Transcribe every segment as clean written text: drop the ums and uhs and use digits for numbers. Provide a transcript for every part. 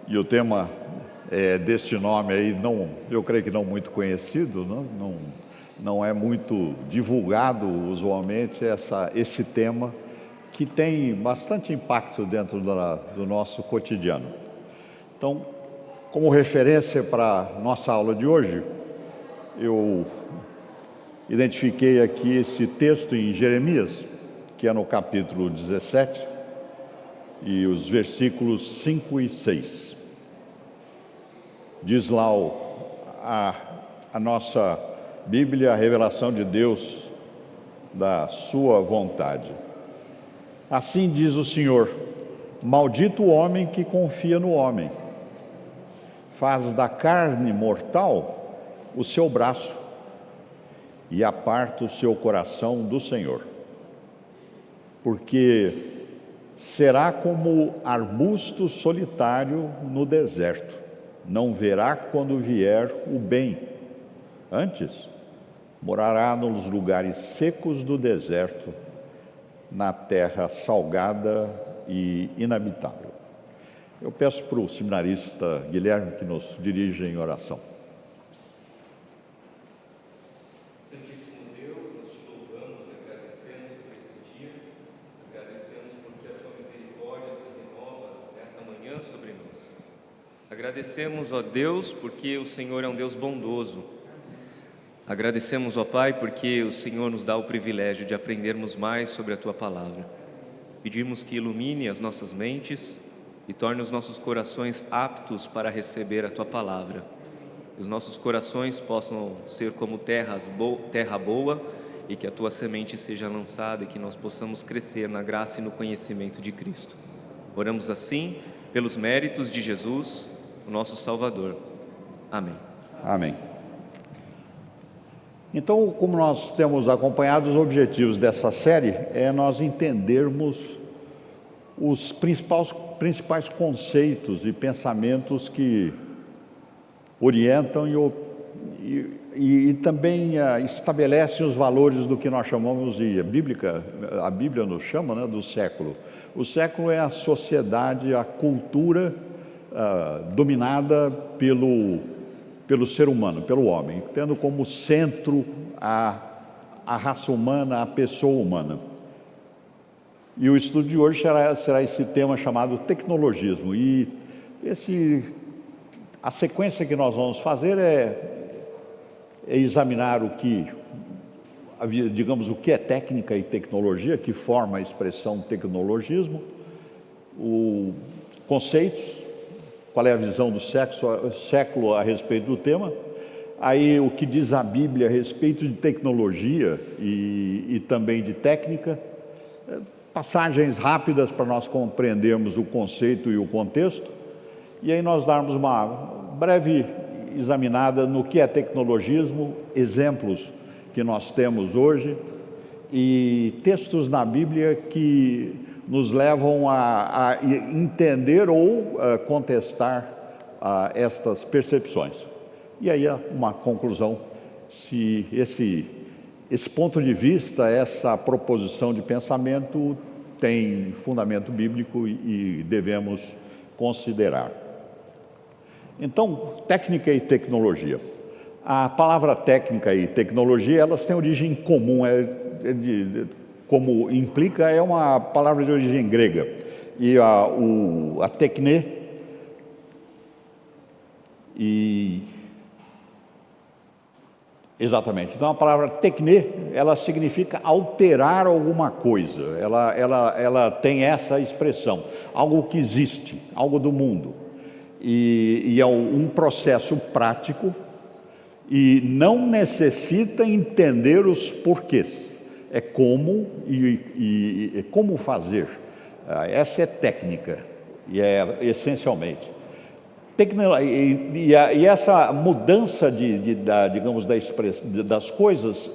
E o tema deste nome aí, não, eu creio que não muito conhecido, não é muito divulgado usualmente esse tema, que tem bastante impacto dentro do nosso cotidiano. Então, como referência para a nossa aula de hoje, eu identifiquei aqui esse texto em Jeremias, que é no capítulo 17, e os versículos 5 e 6. Diz lá a nossa Bíblia, a revelação de Deus, da sua vontade. Assim diz o Senhor: maldito o homem que confia no homem, faz da carne mortal o seu braço e aparta o seu coração do Senhor. Porque será como arbusto solitário no deserto, não verá quando vier o bem. Antes, morará nos lugares secos do deserto, na terra salgada e inabitável. Eu peço para o seminarista Guilherme que nos dirija em oração. Santíssimo Deus, nós te louvamos e agradecemos por esse dia, agradecemos porque a tua misericórdia se renova nesta manhã sobre nós. Agradecemos, ó Deus, porque o Senhor é um Deus bondoso. Agradecemos, ó Pai, porque o Senhor nos dá o privilégio de aprendermos mais sobre a Tua Palavra. Pedimos que ilumine as nossas mentes e torne os nossos corações aptos para receber a Tua Palavra. Que os nossos corações possam ser como terra boa e que a Tua semente seja lançada e que nós possamos crescer na graça e no conhecimento de Cristo. Oramos assim pelos méritos de Jesus, o nosso Salvador. Amém. Amém. Então, como nós temos acompanhado, os objetivos dessa série é nós entendermos os principais conceitos e pensamentos que orientam e também estabelecem os valores do que nós chamamos de, a Bíblia nos chama, do século. O século é a sociedade, a cultura dominada pelo ser humano, pelo homem, tendo como centro a raça humana, a pessoa humana. E o estudo de hoje será esse tema chamado tecnologismo. E a sequência que nós vamos fazer é examinar o que é técnica e tecnologia, que forma a expressão tecnologismo, conceitos, qual é a visão do século a respeito do tema, aí o que diz a Bíblia a respeito de tecnologia e também de técnica, passagens rápidas para nós compreendermos o conceito e o contexto, e aí nós darmos uma breve examinada no que é tecnologismo, exemplos que nós temos hoje e textos na Bíblia que nos levam a entender ou contestar estas percepções. E aí uma conclusão, se esse ponto de vista, essa proposição de pensamento tem fundamento bíblico e devemos considerar. Então, técnica e tecnologia. A palavra técnica e tecnologia, elas têm origem comum, como implica, é uma palavra de origem grega. E a tecne, exatamente. Então a palavra tecne, ela significa alterar alguma coisa. Ela tem essa expressão, algo que existe, algo do mundo. E é um processo prático e não necessita entender os porquês. É como como fazer. Essa é técnica, e é essencialmente. E essa mudança das coisas,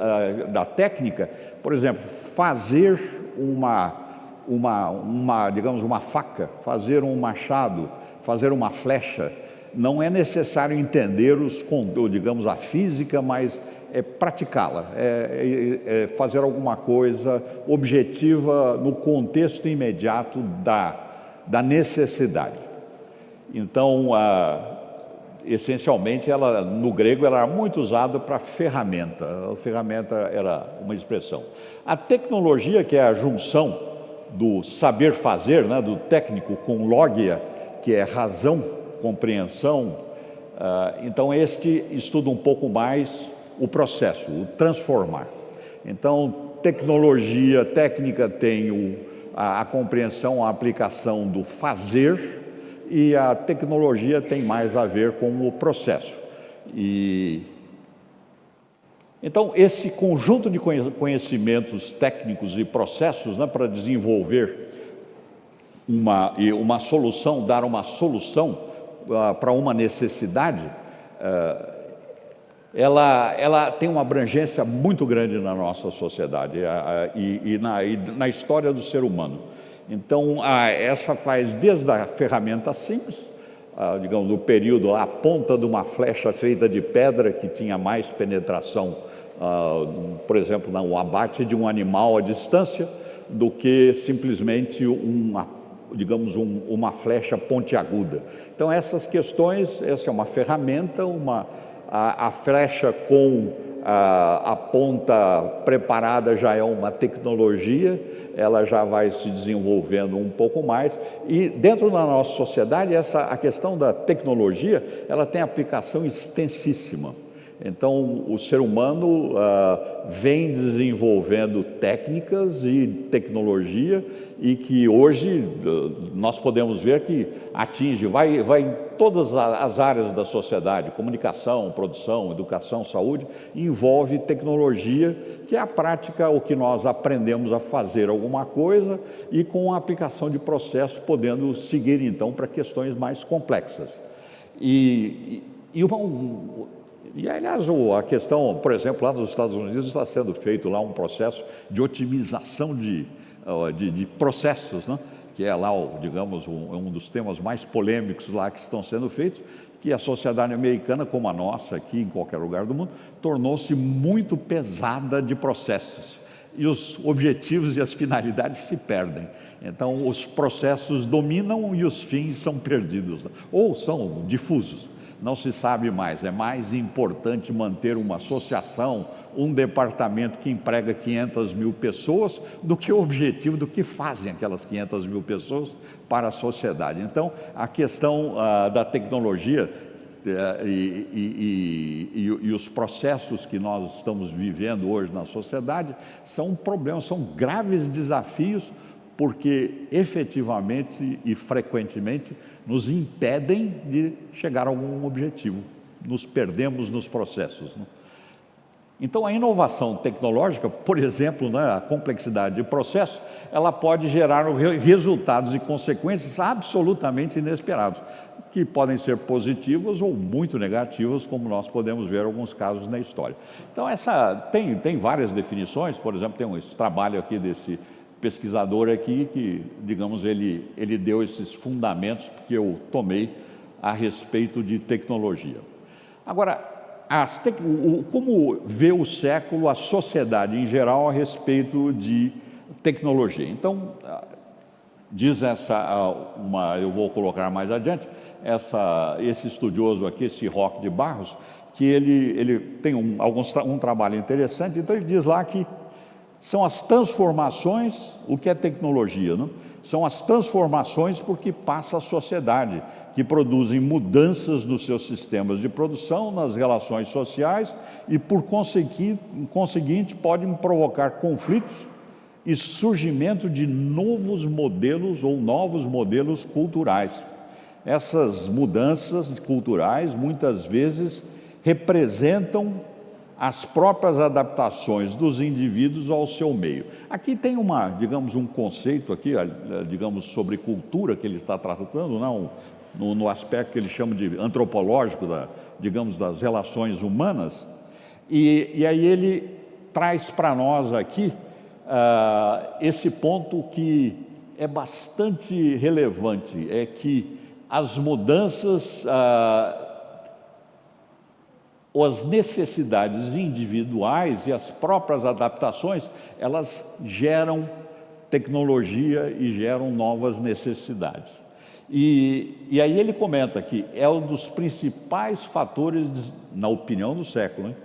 da técnica, por exemplo, fazer uma faca, fazer um machado, fazer uma flecha, não é necessário entender a física, mas praticá-la, fazer alguma coisa objetiva no contexto imediato da necessidade. Então, essencialmente, ela, no grego, ela era muito usada para ferramenta. A ferramenta era uma expressão. A tecnologia, que é a junção do saber fazer, né, do técnico, com logia, que é razão, compreensão. Então, este estuda um pouco mais o processo, o transformar. Então, tecnologia, técnica tem a compreensão, a aplicação do fazer, e a tecnologia tem mais a ver com o processo. Então, esse conjunto de conhecimentos técnicos e processos, né, para desenvolver uma solução, dar uma solução para uma necessidade, ela tem uma abrangência muito grande na nossa sociedade e na história do ser humano. Então, essa faz desde a ferramenta simples, digamos, do período, a ponta de uma flecha feita de pedra que tinha mais penetração, por exemplo, no abate de um animal à distância, do que simplesmente uma flecha pontiaguda. Então, essas questões, essa é uma ferramenta, a flecha com a ponta preparada já é uma tecnologia, ela já vai se desenvolvendo um pouco mais, e dentro da nossa sociedade, a questão da tecnologia, ela tem aplicação extensíssima. Então, o ser humano vem desenvolvendo técnicas e tecnologia, e que hoje nós podemos ver que vai em todas as áreas da sociedade: comunicação, produção, educação, saúde, envolve tecnologia, que é a prática, o que nós aprendemos a fazer alguma coisa, e com a aplicação de processo podendo seguir então para questões mais complexas. E aliás, a questão, por exemplo, lá nos Estados Unidos está sendo feito lá um processo de otimização de processos, né? Que é lá, digamos, um dos temas mais polêmicos lá que estão sendo feitos, que a sociedade americana, como a nossa aqui em qualquer lugar do mundo, tornou-se muito pesada de processos, e os objetivos e as finalidades se perdem. Então, os processos dominam e os fins são perdidos, ou são difusos. Não se sabe mais, é mais importante manter uma associação, um departamento que emprega 500 mil pessoas, do que o objetivo do que fazem aquelas 500 mil pessoas para a sociedade. Então, a questão da tecnologia e os processos que nós estamos vivendo hoje na sociedade são problemas, são graves desafios, porque efetivamente e frequentemente nos impedem de chegar a algum objetivo, nos perdemos nos processos, né? Então, a inovação tecnológica, por exemplo, né, a complexidade de processo, ela pode gerar resultados e consequências absolutamente inesperados, que podem ser positivos ou muito negativos, como nós podemos ver em alguns casos na história. Então, tem várias definições. Por exemplo, tem esse trabalho aqui desse pesquisador aqui, que, digamos, ele deu esses fundamentos que eu tomei a respeito de tecnologia. Agora, como vê o século, a sociedade em geral, a respeito de tecnologia? Então, diz eu vou colocar mais adiante, esse estudioso aqui, esse Roque de Barros, que ele tem um trabalho interessante. Então, ele diz lá que são as transformações, o que é tecnologia, não? São as transformações por que passa a sociedade, que produzem mudanças nos seus sistemas de produção, nas relações sociais, e por conseguinte podem provocar conflitos e surgimento de novos modelos ou novos modelos culturais. Essas mudanças culturais muitas vezes representam as próprias adaptações dos indivíduos ao seu meio. Aqui tem um conceito aqui, digamos, sobre cultura, que ele está tratando, não, no aspecto que ele chama de antropológico, das relações humanas, e aí ele traz para nós aqui esse ponto que é bastante relevante, é que as mudanças, as necessidades individuais e as próprias adaptações, elas geram tecnologia e geram novas necessidades. E aí ele comenta que é um dos principais fatores, na opinião do século, né,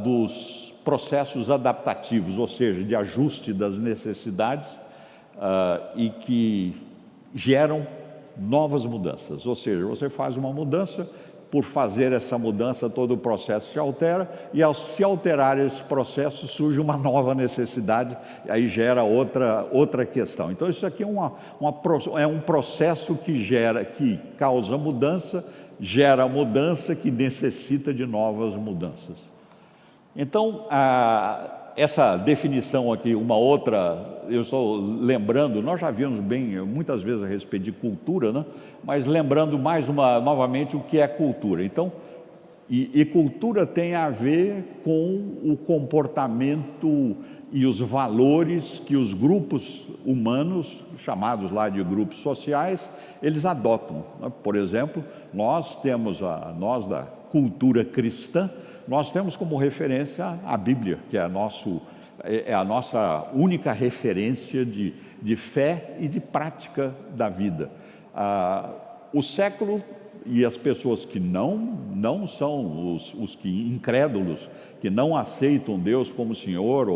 dos processos adaptativos, ou seja, de ajuste das necessidades, e que geram novas mudanças. Ou seja, você faz uma mudança, por fazer essa mudança todo o processo se altera, e ao se alterar esse processo surge uma nova necessidade, e aí gera outra questão. Então isso aqui é um processo que causa mudança, gera mudança, que necessita de novas mudanças. Então, essa definição aqui, uma outra, eu estou lembrando, nós já vimos bem muitas vezes a respeito de cultura, né? Mas lembrando novamente o que é cultura. Então, e cultura tem a ver com o comportamento e os valores que os grupos humanos, chamados lá de grupos sociais, eles adotam, né? Por exemplo, nós da cultura cristã, nós temos como referência a Bíblia, que é a nossa única referência de fé e de prática da vida. O século e as pessoas que não são os que incrédulos, que não aceitam Deus como Senhor,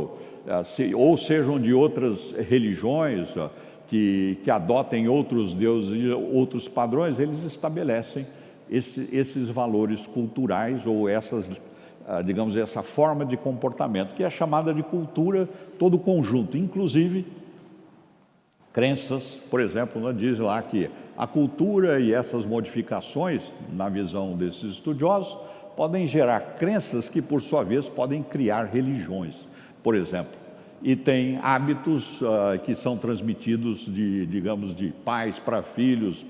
ou sejam de outras religiões, que adotem outros deuses e outros padrões, eles estabelecem esses valores culturais, ou digamos, essa forma de comportamento, que é chamada de cultura, todo o conjunto, inclusive crenças. Por exemplo, né, diz lá que a cultura e essas modificações, na visão desses estudiosos, podem gerar crenças que, por sua vez, podem criar religiões, por exemplo. E tem hábitos que são transmitidos de pais para filhos,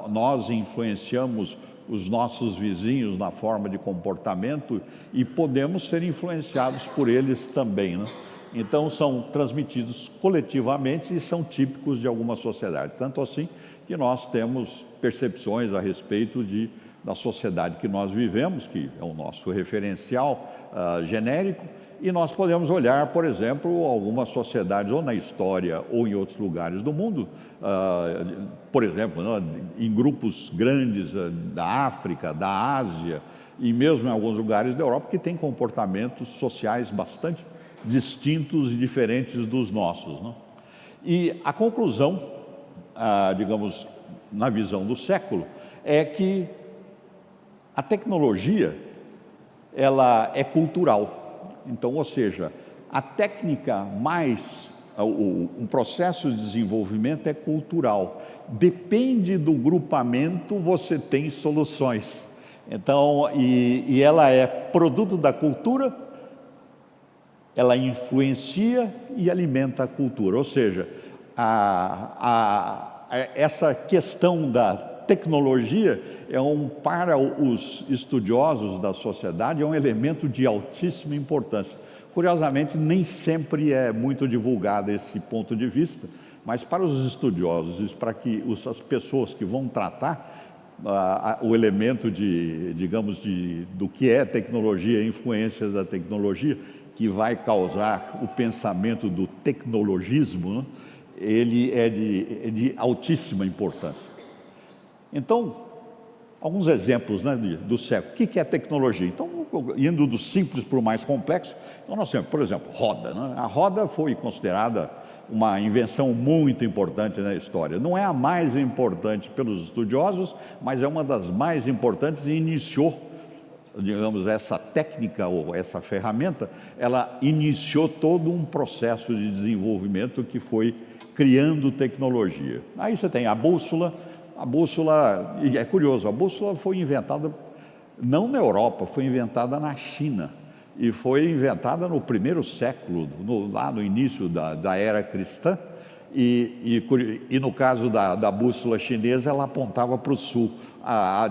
nós influenciamos os nossos vizinhos na forma de comportamento e podemos ser influenciados por eles também, né? Então são transmitidos coletivamente e são típicos de alguma sociedade, tanto assim que nós temos percepções a respeito da sociedade que nós vivemos, que é o nosso referencial genérico, e nós podemos olhar, por exemplo, algumas sociedades ou na história ou em outros lugares do mundo, por exemplo, né, em grupos grandes da África, da Ásia e mesmo em alguns lugares da Europa, que têm comportamentos sociais bastante distintos e diferentes dos nossos, né? E a conclusão, digamos, na visão do século, é que a tecnologia, ela é cultural. Então, ou seja, a técnica um processo de desenvolvimento é cultural. Depende do grupamento, você tem soluções. Então, e ela é produto da cultura, ela influencia e alimenta a cultura. Ou seja, essa questão da tecnologia para os estudiosos da sociedade, é um elemento de altíssima importância. Curiosamente, nem sempre é muito divulgado esse ponto de vista, mas para os estudiosos e para as pessoas que vão tratar o elemento do que é tecnologia, a influência da tecnologia, que vai causar o pensamento do tecnologismo, né? Ele é de altíssima importância. Então, alguns exemplos, né, do século. O que é tecnologia? Então, indo do simples para o mais complexo, então nós temos, por exemplo, roda, né? A roda foi considerada uma invenção muito importante na história. Não é a mais importante pelos estudiosos, mas é uma das mais importantes e iniciou, digamos, essa técnica ou essa ferramenta, ela iniciou todo um processo de desenvolvimento que foi criando tecnologia. Aí você tem a bússola, e é curioso, a bússola foi inventada não na Europa, foi inventada na China, e foi inventada no primeiro século, lá no início da era cristã, e no caso da bússola chinesa, ela apontava para o sul,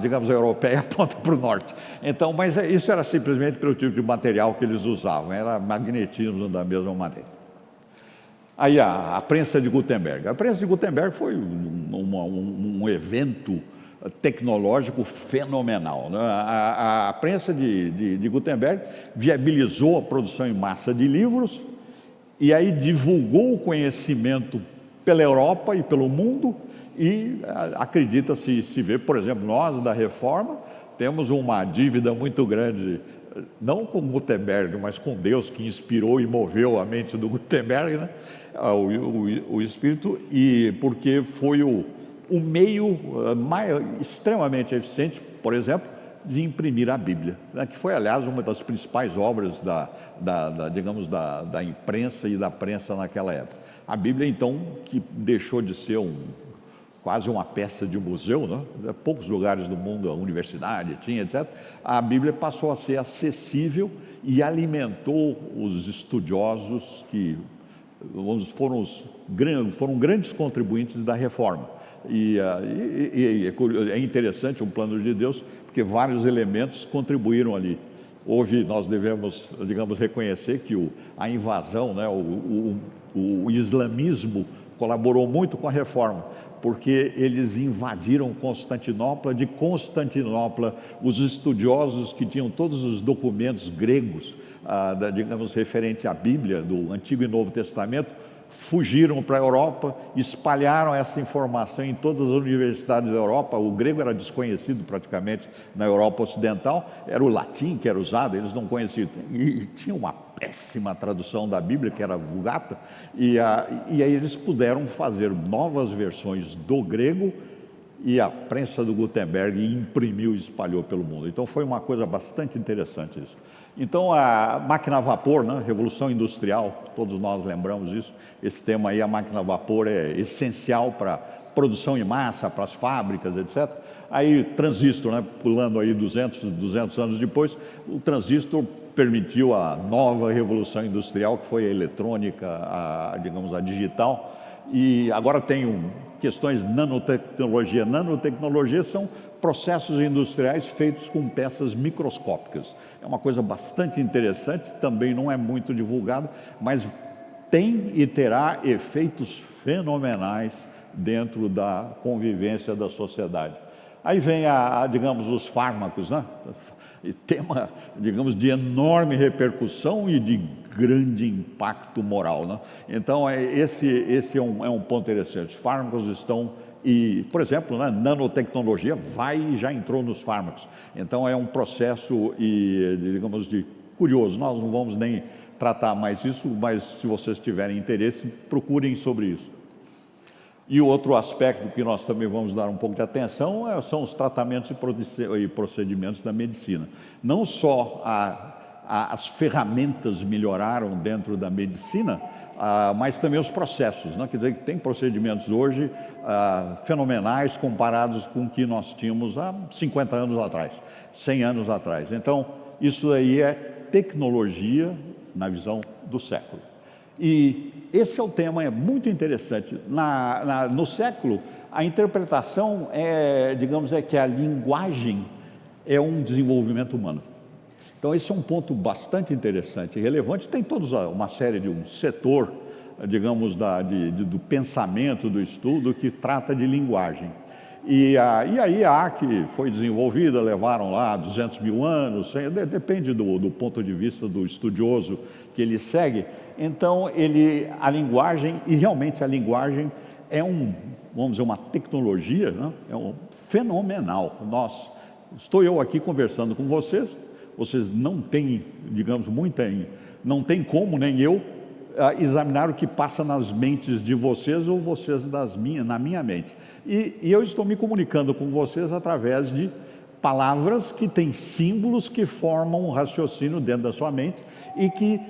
digamos, a europeia aponta para o norte. Então, mas isso era simplesmente pelo tipo de material que eles usavam, era magnetismo da mesma maneira. Aí a prensa de Gutenberg. A prensa de Gutenberg foi um evento tecnológico fenomenal, né? A prensa de Gutenberg viabilizou a produção em massa de livros e aí divulgou o conhecimento pela Europa e pelo mundo, e acredita-se, se vê, por exemplo, nós da Reforma, temos uma dívida muito grande, não com Gutenberg, mas com Deus, que inspirou e moveu a mente do Gutenberg, né? o Espírito, e porque foi o meio extremamente eficiente, por exemplo, de imprimir a Bíblia, né? Que foi, aliás, uma das principais obras digamos, da imprensa e da prensa naquela época. A Bíblia, então, que deixou de ser quase uma peça de museu, né? Poucos lugares do mundo, a universidade tinha, etc. A Bíblia passou a ser acessível e alimentou os estudiosos que foram grandes contribuintes da Reforma. É interessante um plano de Deus, porque vários elementos contribuíram ali. Nós devemos, digamos, reconhecer que a invasão, né, o islamismo colaborou muito com a Reforma, porque eles invadiram Constantinopla. De Constantinopla, os estudiosos que tinham todos os documentos gregos, digamos, referente à Bíblia, do Antigo e Novo Testamento, fugiram para a Europa, espalharam essa informação em todas as universidades da Europa. O grego era desconhecido praticamente na Europa Ocidental, era o latim que era usado, eles não conheciam, e tinha uma péssima tradução da Bíblia, que era Vulgata, e aí eles puderam fazer novas versões do grego, e a prensa do Gutenberg imprimiu e espalhou pelo mundo. Então foi uma coisa bastante interessante isso. Então a máquina a vapor, né? Revolução industrial, todos nós lembramos disso. Esse tema aí, a máquina a vapor, é essencial para produção em massa, para as fábricas, etc. Aí transistor, né? Pulando aí 200 anos depois, o transistor permitiu a nova revolução industrial, que foi a eletrônica, digamos, a digital. E agora tem questões de nanotecnologia. Nanotecnologia são processos industriais feitos com peças microscópicas. É uma coisa bastante interessante, também não é muito divulgado, mas tem e terá efeitos fenomenais dentro da convivência da sociedade. Aí vem, digamos, os fármacos, né? Tema, digamos, de enorme repercussão e de grande impacto moral, né? Então, esse é um ponto interessante. Os fármacos estão, por exemplo, né, nanotecnologia já entrou nos fármacos. Então, é um processo, digamos, curioso. Nós não vamos nem tratar mais isso, mas se vocês tiverem interesse, procurem sobre isso. E o outro aspecto que nós também vamos dar um pouco de atenção são os tratamentos e procedimentos da medicina. Não só as ferramentas melhoraram dentro da medicina, mas também os processos, né? Quer dizer, que tem procedimentos hoje fenomenais comparados com o que nós tínhamos há 50 anos atrás, 100 anos atrás. Então, isso aí é tecnologia na visão do século. E esse é o tema, é muito interessante. No século, a interpretação digamos, que a linguagem é um desenvolvimento humano. Então, esse é um ponto bastante interessante e relevante. Tem toda uma série de um setor, digamos, do pensamento, do estudo, que trata de linguagem. E aí a arte foi desenvolvida, levaram lá 200 mil anos, depende do ponto de vista do estudioso que ele segue. Então, a linguagem, e realmente a linguagem é vamos dizer, uma tecnologia, né? Fenomenal. Estou eu aqui conversando com vocês não têm, digamos, não tem como, nem eu, examinar o que passa nas mentes de vocês ou vocês na minha mente. E eu estou me comunicando com vocês através de palavras que têm símbolos que formam um raciocínio dentro da sua mente e que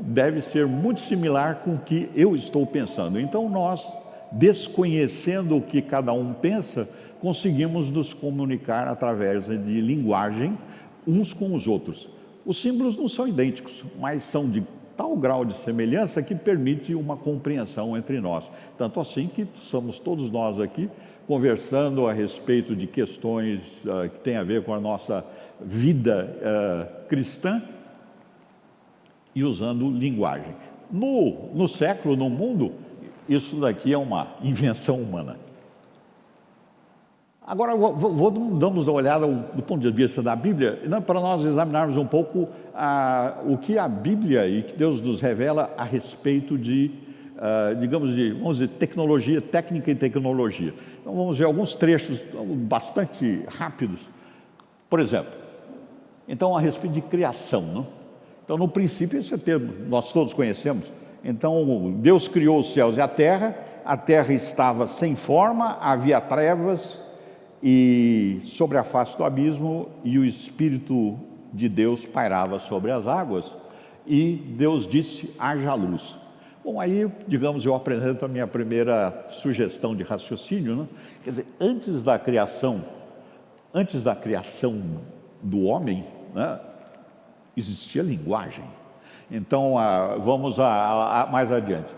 deve ser muito similar com o que eu estou pensando. Então nós, desconhecendo o que cada um pensa, conseguimos nos comunicar através de linguagem uns com os outros. Os símbolos não são idênticos, mas são de tal grau de semelhança que permite uma compreensão entre nós. Tanto assim que somos todos nós aqui conversando a respeito de questões que têm a ver com a nossa vida cristã e usando linguagem. No século, no mundo, isso daqui é uma invenção humana. Agora, damos uma olhada do ponto de vista da Bíblia, para nós examinarmos um pouco o que a Bíblia e que Deus nos revela a respeito de digamos, vamos dizer, tecnologia, técnica e tecnologia. Então vamos ver alguns trechos bastante rápidos. Por exemplo, então a respeito de criação, né? Então no princípio esse termo nós todos conhecemos. Então Deus criou os céus e a terra estava sem forma, havia trevas e sobre a face do abismo, e o Espírito de Deus pairava sobre as águas, e Deus disse: haja luz. Bom, aí, digamos, eu apresento a minha primeira sugestão de raciocínio, né? Quer dizer, antes da criação do homem, né, existia linguagem. Então, vamos mais adiante.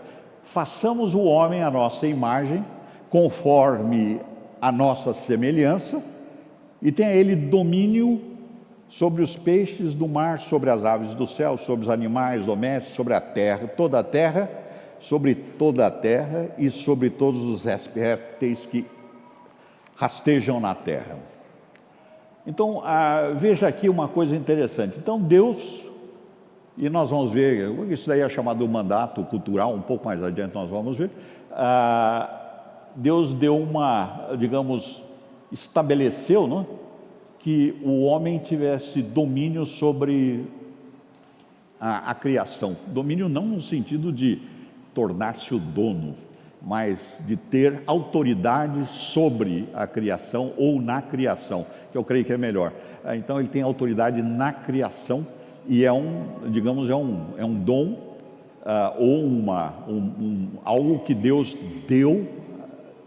Façamos o homem à nossa imagem, conforme a nossa semelhança, e tenha ele domínio sobre os peixes do mar, sobre as aves do céu, sobre os animais domésticos, sobre a terra, sobre toda a terra e sobre todos os répteis que rastejam na terra. Então, veja aqui uma coisa interessante. Então, Deus, e nós vamos ver, isso daí é chamado mandato cultural, um pouco mais adiante nós vamos ver, Deus deu estabeleceu, né, que o homem tivesse domínio sobre a criação. Domínio não no sentido de tornar-se o dono, mas de ter autoridade sobre a criação ou na criação, que eu creio que é melhor. Então ele tem autoridade na criação e é um dom ou algo que Deus deu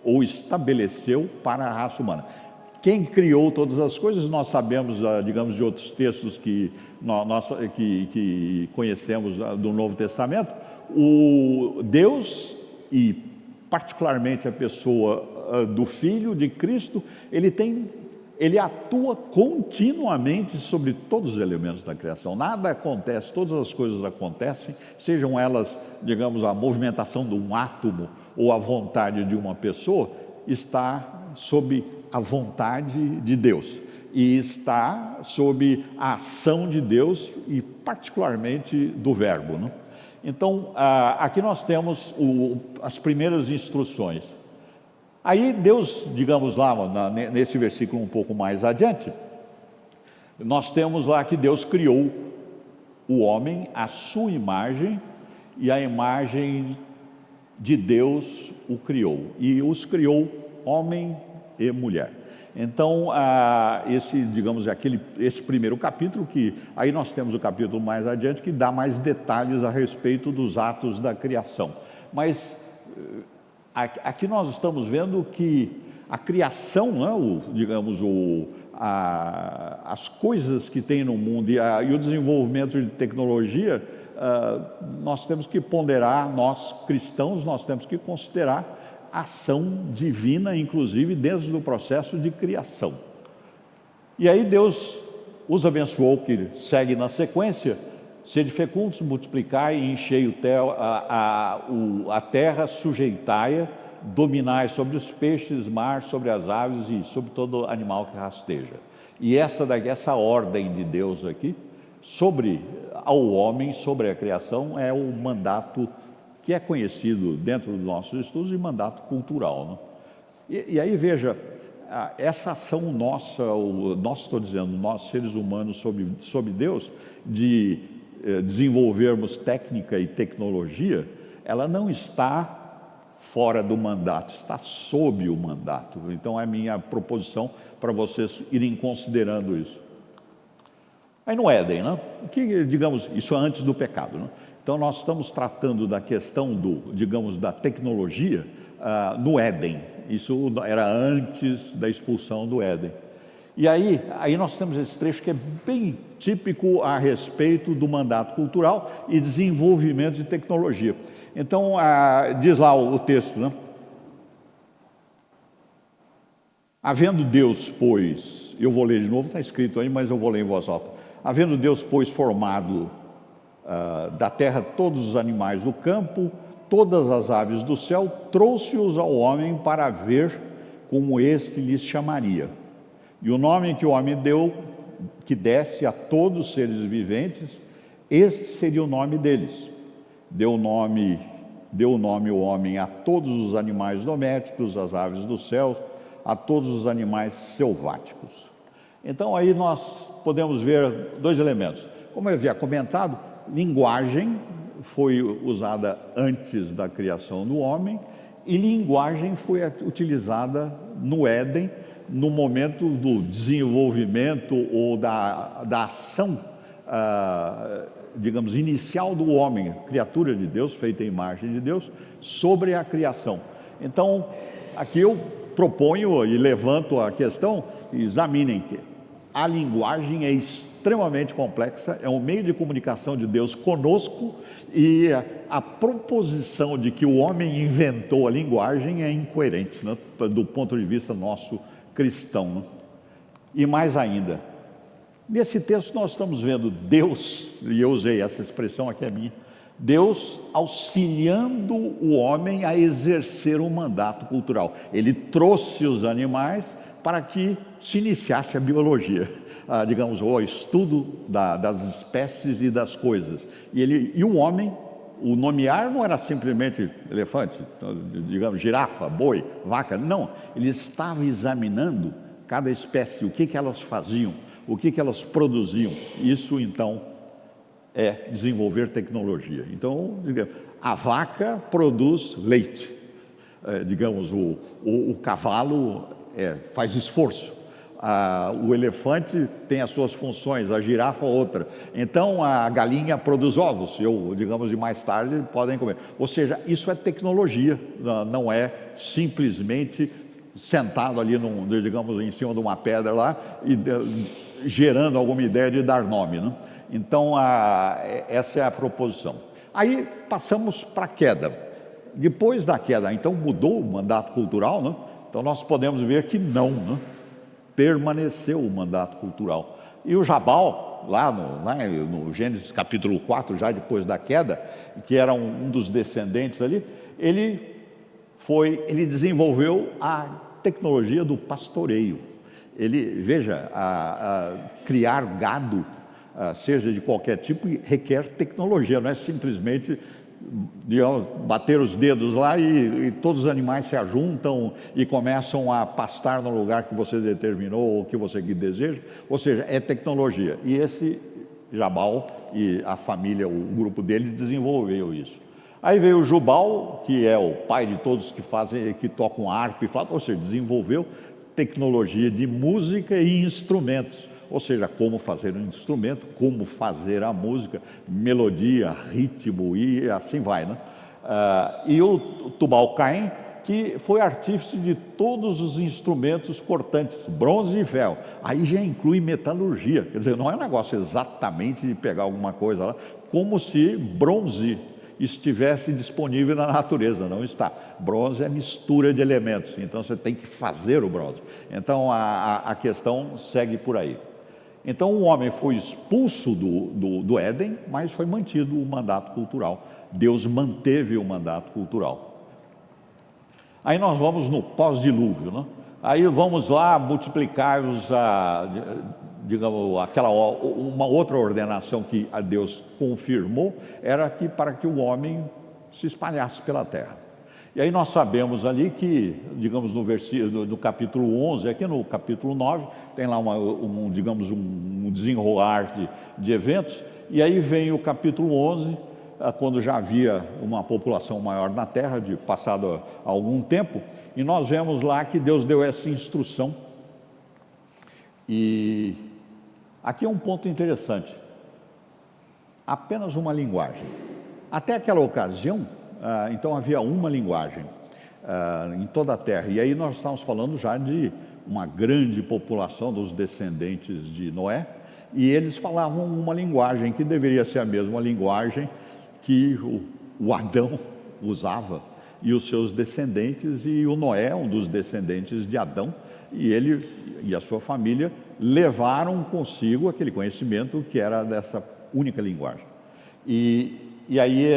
ou estabeleceu para a raça humana. Quem criou todas as coisas, nós sabemos, digamos, de outros textos que conhecemos do Novo Testamento, o Deus, e particularmente a pessoa do Filho de Cristo, ele atua continuamente sobre todos os elementos da criação. Nada acontece, todas as coisas acontecem, sejam elas, digamos, a movimentação de um átomo ou a vontade de uma pessoa, está sob a vontade de Deus e está sob a ação de Deus e particularmente do Verbo, né? Então, aqui nós temos as primeiras instruções. Aí Deus, digamos lá, nesse versículo um pouco mais adiante, nós temos lá que Deus criou o homem à sua imagem, e a imagem de Deus o criou, e os criou homem e mulher. Então, esse primeiro capítulo, que aí nós temos o capítulo mais adiante, que dá mais detalhes a respeito dos atos da criação. Mas aqui nós estamos vendo que a criação, né, as coisas que tem no mundo e o desenvolvimento de tecnologia, nós temos que ponderar, nós cristãos, nós temos que considerar a ação divina, inclusive dentro do processo de criação. E aí Deus os abençoou, que segue na sequência: sede fecundos, multiplicai e enchei a terra, sujeitai-a, dominai sobre os peixes, mar, sobre as aves e sobre todo animal que rasteja. E essa ordem de Deus aqui, ao homem, sobre a criação, é o mandato que é conhecido dentro dos nossos estudos de mandato cultural, né? E aí veja, essa ação nossa, nós seres humanos sob Deus, de desenvolvermos técnica e tecnologia, ela não está fora do mandato, está sob o mandato. Então é a minha proposição para vocês irem considerando isso. Aí no Éden, né? Digamos, isso é antes do pecado, né? Então nós estamos tratando da questão da tecnologia no Éden. Isso era antes da expulsão do Éden. E aí nós temos esse trecho que é bem típico a respeito do mandato cultural e desenvolvimento de tecnologia. Então, diz lá o texto, né? Havendo Deus, pois, eu vou ler de novo, está escrito aí, mas eu vou ler em voz alta. Havendo Deus, pois, formado da terra todos os animais do campo, todas as aves do céu, trouxe-os ao homem para ver como este lhes chamaria. E o nome que o homem deu, que desse a todos os seres viventes, este seria o nome deles. Deu o nome deu o nome o homem a todos os animais domésticos, às aves do céu, a todos os animais selváticos. Então aí nós podemos ver dois elementos. Como eu havia comentado, linguagem foi usada antes da criação do homem e linguagem foi utilizada no Éden, no momento do desenvolvimento ou da ação, digamos, inicial do homem, criatura de Deus, feita à imagem de Deus, sobre a criação. Então, aqui eu proponho e levanto a questão, examinem que a linguagem é extremamente complexa, é um meio de comunicação de Deus conosco, e a proposição de que o homem inventou a linguagem é incoerente, né, do ponto de vista nosso cristão, né? E mais ainda, nesse texto nós estamos vendo Deus, e eu usei essa expressão aqui, é minha, Deus auxiliando o homem a exercer um mandato cultural. Ele trouxe os animais para que se iniciasse a biologia, digamos, o estudo das espécies e das coisas. E o homem, o nomear não era simplesmente elefante, digamos, girafa, boi, vaca, não. Ele estava examinando cada espécie, o que elas faziam, o que elas produziam. Isso, então, é desenvolver tecnologia. Então, a vaca produz leite, digamos, o cavalo faz esforço, o elefante tem as suas funções, a girafa outra. Então, a galinha produz ovos, digamos, e mais tarde podem comer. Ou seja, isso é tecnologia, não é simplesmente sentado ali, digamos, em cima de uma pedra lá e gerando alguma ideia de dar nome, né? Então, essa é a proposição. Aí passamos para a queda. Depois da queda, então mudou o mandato cultural, né? Então nós podemos ver que não, né? Permaneceu o mandato cultural. E o Jabal, lá no Gênesis capítulo 4, já depois da queda, que era um dos descendentes ali, ele desenvolveu a tecnologia do pastoreio. Veja, criar gado, seja de qualquer tipo, requer tecnologia, não é simplesmente, digamos, bater os dedos lá e todos os animais se ajuntam e começam a pastar no lugar que você determinou ou que você deseja. Ou seja, é tecnologia. E esse Jabal e a família, o grupo dele, desenvolveu isso. Aí veio o Jubal, que é o pai de todos que tocam harpa e flauta, ou seja, desenvolveu tecnologia de música e instrumentos. Ou seja, como fazer um instrumento, como fazer a música, melodia, ritmo e assim vai, né? E o Tubal-Caim, que foi artífice de todos os instrumentos cortantes, bronze e ferro. Aí já inclui metalurgia, quer dizer, não é um negócio exatamente de pegar alguma coisa lá, como se bronze estivesse disponível na natureza, não está. Bronze é mistura de elementos, então você tem que fazer o bronze. Então a questão segue por aí. Então o homem foi expulso do Éden, mas foi mantido o mandato cultural. Deus manteve o mandato cultural. Aí nós vamos no pós-dilúvio, né? Aí vamos lá multiplicar digamos, uma outra ordenação que a Deus confirmou, era que para que o homem se espalhasse pela terra. E aí nós sabemos ali que, digamos, no capítulo 11, aqui no capítulo 9, tem lá digamos, um desenrolar de eventos, e aí vem o capítulo 11, quando já havia uma população maior na terra, passado algum tempo, e nós vemos lá que Deus deu essa instrução. E aqui é um ponto interessante, apenas uma linguagem. Até aquela ocasião, então havia uma linguagem em toda a terra, e aí nós estamos falando já de uma grande população dos descendentes de Noé, e eles falavam uma linguagem que deveria ser a mesma linguagem que o Adão usava, e os seus descendentes, e o Noé, um dos descendentes de Adão, e ele e a sua família levaram consigo aquele conhecimento que era dessa única linguagem. E aí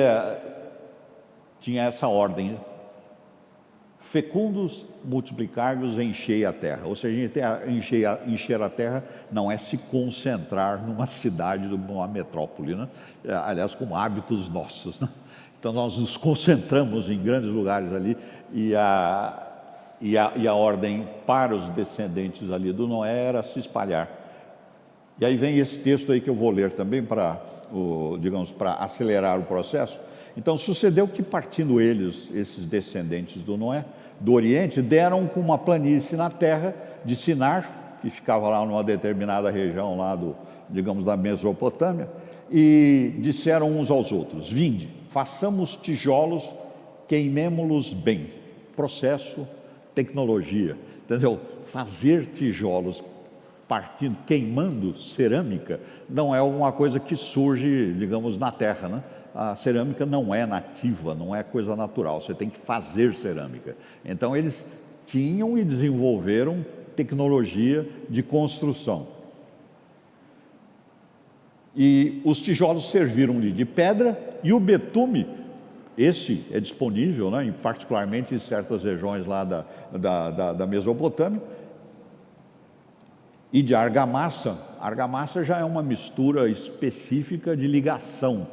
tinha essa ordem: fecundos, multiplicar-vos, enchei a terra. Ou seja, encher a terra não é se concentrar numa cidade, numa metrópole, né? Aliás, com hábitos nossos, né? Então nós nos concentramos em grandes lugares ali e a ordem para os descendentes ali do Noé era se espalhar. E aí vem esse texto aí que eu vou ler também para acelerar o processo. Então sucedeu que, partindo eles, esses descendentes do Noé, do Oriente, deram com uma planície na terra de Sinar, que ficava lá numa determinada região lá da Mesopotâmia, e disseram uns aos outros: vinde, façamos tijolos, queimemo-los bem. Processo, tecnologia, entendeu? Fazer tijolos partindo, queimando cerâmica, não é uma coisa que surge, na terra, né? A cerâmica não é nativa, não é coisa natural, você tem que fazer cerâmica. Então eles tinham e desenvolveram tecnologia de construção. E os tijolos serviram-lhe de pedra, e o betume, esse é disponível, né, particularmente em certas regiões lá da Mesopotâmia, e de argamassa. Argamassa já é uma mistura específica de ligação,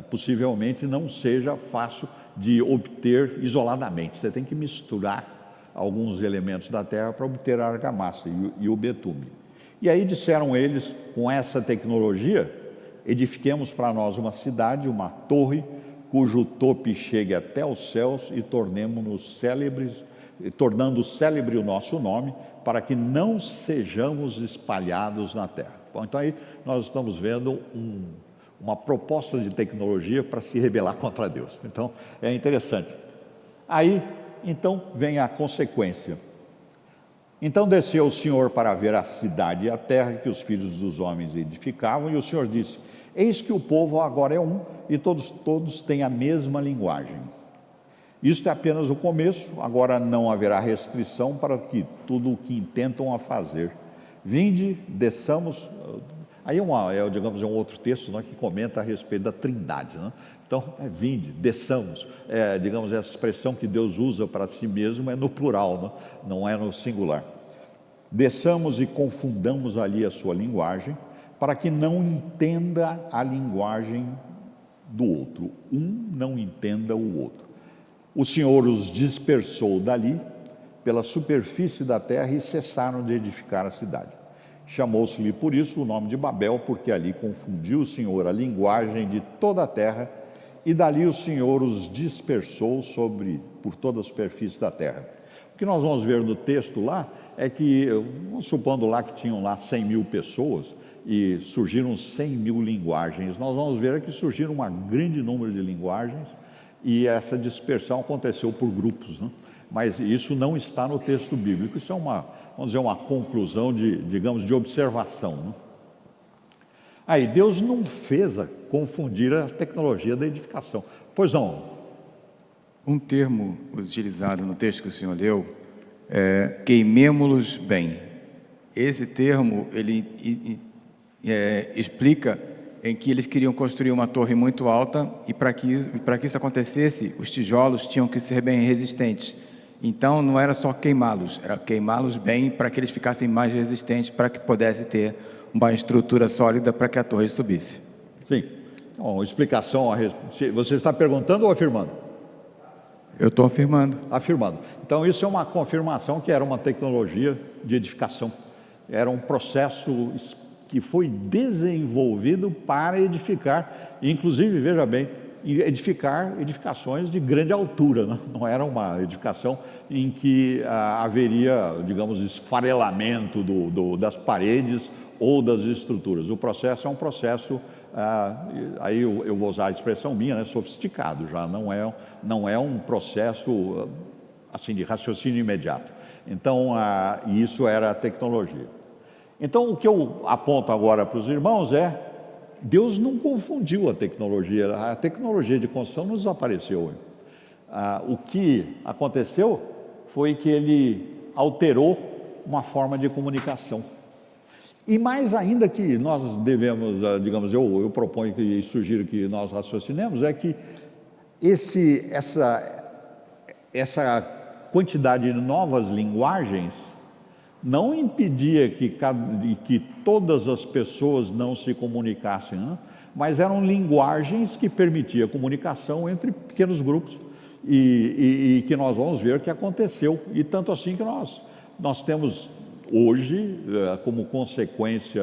possivelmente não seja fácil de obter isoladamente, você tem que misturar alguns elementos da terra para obter a argamassa e o betume. E aí disseram eles, com essa tecnologia, edifiquemos para nós uma cidade, uma torre, cujo tope chegue até os céus, e tornemo-nos célebres, tornando célebre o nosso nome, para que não sejamos espalhados na terra. Bom, então aí nós estamos vendo uma proposta de tecnologia para se rebelar contra Deus. Então é interessante. Aí então vem a consequência. Então desceu o Senhor para ver a cidade e a terra que os filhos dos homens edificavam, e o Senhor disse: eis que o povo agora é um, e todos têm a mesma linguagem. Isto é apenas o começo, agora não haverá restrição para tudo o que intentam a fazer. Vinde, desçamos. Aí é um outro texto, né, que comenta a respeito da Trindade, né? Então, vinde, desçamos. Essa expressão que Deus usa para si mesmo é no plural, né? Não é no singular. Desçamos e confundamos ali a sua linguagem, para que não entenda a linguagem do outro. Um não entenda o outro. O Senhor os dispersou dali pela superfície da terra e cessaram de edificar a cidade. Chamou-se-lhe por isso o nome de Babel, porque ali confundiu o Senhor a linguagem de toda a terra, e dali o Senhor os dispersou por toda a superfície da terra. O que nós vamos ver no texto lá é que, supondo lá que tinham lá 100 mil pessoas e surgiram 100 mil linguagens, nós vamos ver que surgiram um grande número de linguagens, e essa dispersão aconteceu por grupos, né? Mas isso não está no texto bíblico. Isso é uma conclusão de observação, né? Aí Deus não fez confundir a tecnologia da edificação. Pois não? Um termo utilizado no texto que o senhor leu é queimemo-los bem. Esse termo ele explica em que eles queriam construir uma torre muito alta, e para que isso acontecesse, os tijolos tinham que ser bem resistentes. Então não era só queimá-los, era queimá-los bem para que eles ficassem mais resistentes, para que pudesse ter uma estrutura sólida para que a torre subisse. Sim. Uma explicação. Você está perguntando ou afirmando? Eu estou afirmando. Afirmando. Então isso é uma confirmação que era uma tecnologia de edificação. Era um processo que foi desenvolvido para edificar, inclusive, veja bem, edificar edificações de grande altura, né? Não era uma edificação em que haveria, esfarelamento das paredes ou das estruturas. O processo é um processo, aí eu vou usar a expressão minha, né, sofisticado, já não é um processo assim de raciocínio imediato. Então, isso era a tecnologia. Então, o que eu aponto agora para os irmãos é: Deus não confundiu a tecnologia de construção não desapareceu. O que aconteceu foi que ele alterou uma forma de comunicação. E mais ainda que nós devemos, eu proponho e sugiro que nós raciocinemos, é que essa quantidade de novas linguagens não impedia que todas as pessoas não se comunicassem, né? mas eram linguagens que permitiam comunicação entre pequenos grupos e que nós vamos ver que aconteceu. E tanto assim que nós temos hoje, como consequência,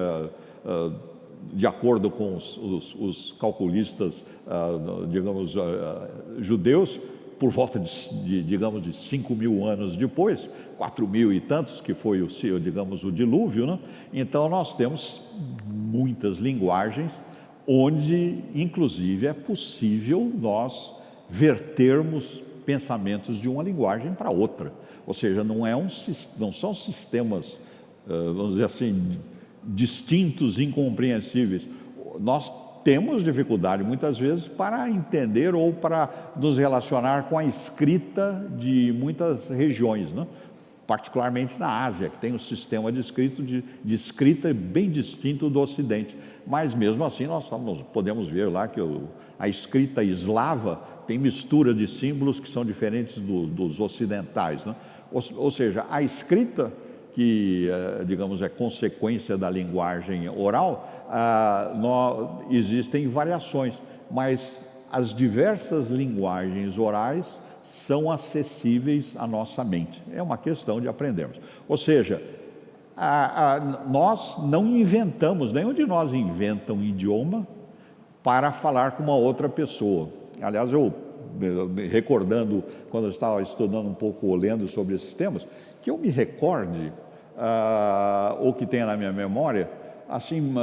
de acordo com os calculistas, digamos, judeus, por volta digamos, de 5.000 anos depois, 4.000 e tantos, que foi digamos, o dilúvio, né? Então nós temos muitas linguagens onde, inclusive, é possível nós vertermos pensamentos de uma linguagem para outra. Ou seja, não são sistemas, vamos dizer assim, distintos, incompreensíveis. Nós temos dificuldade, muitas vezes, para entender ou para nos relacionar com a escrita de muitas regiões, né? Particularmente na Ásia, que tem um sistema de escrita bem distinto do Ocidente. Mas, mesmo assim, nós podemos ver lá que a escrita eslava tem mistura de símbolos que são diferentes dos ocidentais, né? Ou seja, a escrita, que, digamos, é consequência da linguagem oral, existem variações, mas as diversas linguagens orais são acessíveis à nossa mente. É uma questão de aprendermos. Ou seja, nós não inventamos, nenhum de nós inventa um idioma para falar com uma outra pessoa. Aliás, recordando, quando eu estava estudando um pouco, lendo sobre esses temas, que eu me recorde, ou que tenha na minha memória, assim,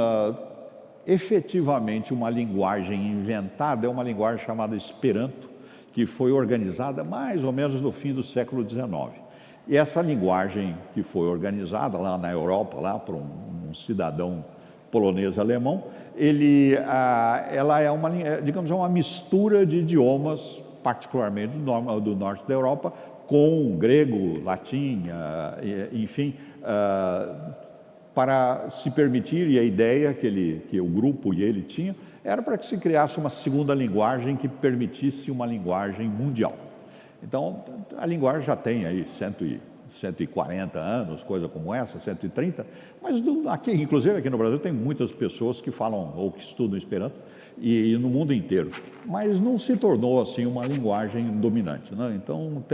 efetivamente uma linguagem inventada é uma linguagem chamada Esperanto, que foi organizada mais ou menos no fim do século XIX. E essa linguagem que foi organizada lá na Europa, lá por um cidadão polonês-alemão, ela é digamos, uma mistura de idiomas, particularmente do norte da Europa, com grego, latim, enfim, para se permitir, e a ideia que o grupo e ele tinha, era para que se criasse uma segunda linguagem que permitisse uma linguagem mundial. Então, a linguagem já tem aí 140 anos, coisa como essa, 130, mas inclusive aqui no Brasil tem muitas pessoas que falam ou que estudam Esperanto, e no mundo inteiro, mas não se tornou assim uma linguagem dominante, né? Então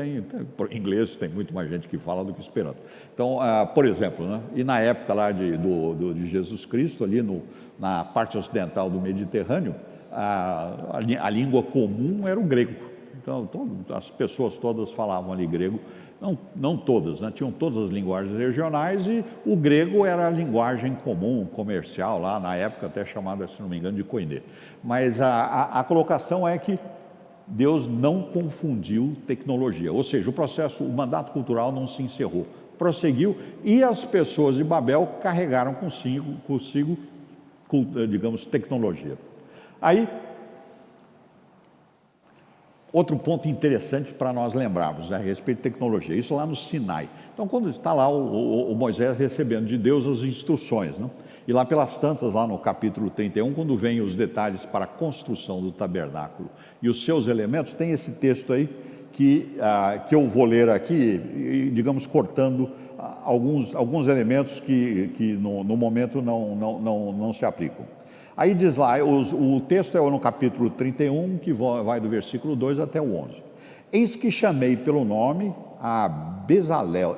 por inglês tem muito mais gente que fala do que Esperanto. Então, por exemplo, né? E na época lá de Jesus Cristo, ali na parte ocidental do Mediterrâneo, a língua comum era o grego. Então as pessoas todas falavam ali grego. Não todas, né? Tinham todas as linguagens regionais, e o grego era a linguagem comum, comercial, lá na época até chamada, se não me engano, de koiné. Mas a colocação é que Deus não confundiu tecnologia, ou seja, o mandato cultural não se encerrou, prosseguiu, e as pessoas de Babel carregaram consigo, digamos, tecnologia. Aí, outro ponto interessante para nós lembrarmos, né, a respeito de tecnologia, isso lá no Sinai. Então, quando está lá o Moisés recebendo de Deus as instruções, né? E lá pelas tantas, lá no capítulo 31, quando vem os detalhes para a construção do tabernáculo e os seus elementos, tem esse texto aí que eu vou ler aqui, digamos, cortando alguns elementos que no momento não se aplicam. Aí diz lá, o texto é no capítulo 31, que vai do versículo 2 até o 11. Eis que chamei pelo nome a Bezalel,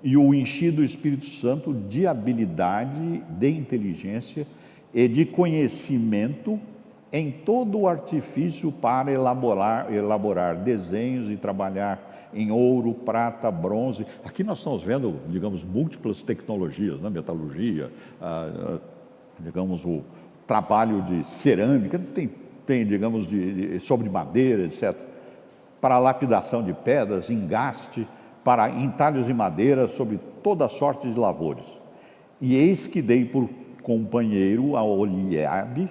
e o enchi do Espírito Santo de habilidade, de inteligência e de conhecimento em todo o artifício para elaborar desenhos e trabalhar em ouro, prata, bronze. Aqui nós estamos vendo, digamos, múltiplas tecnologias, né? Metalurgia, digamos, o trabalho de cerâmica, tem digamos, sobre madeira, etc. Para lapidação de pedras, engaste, para entalhos de madeira, sobre toda sorte de lavores. E eis que dei por companheiro a Oliabe,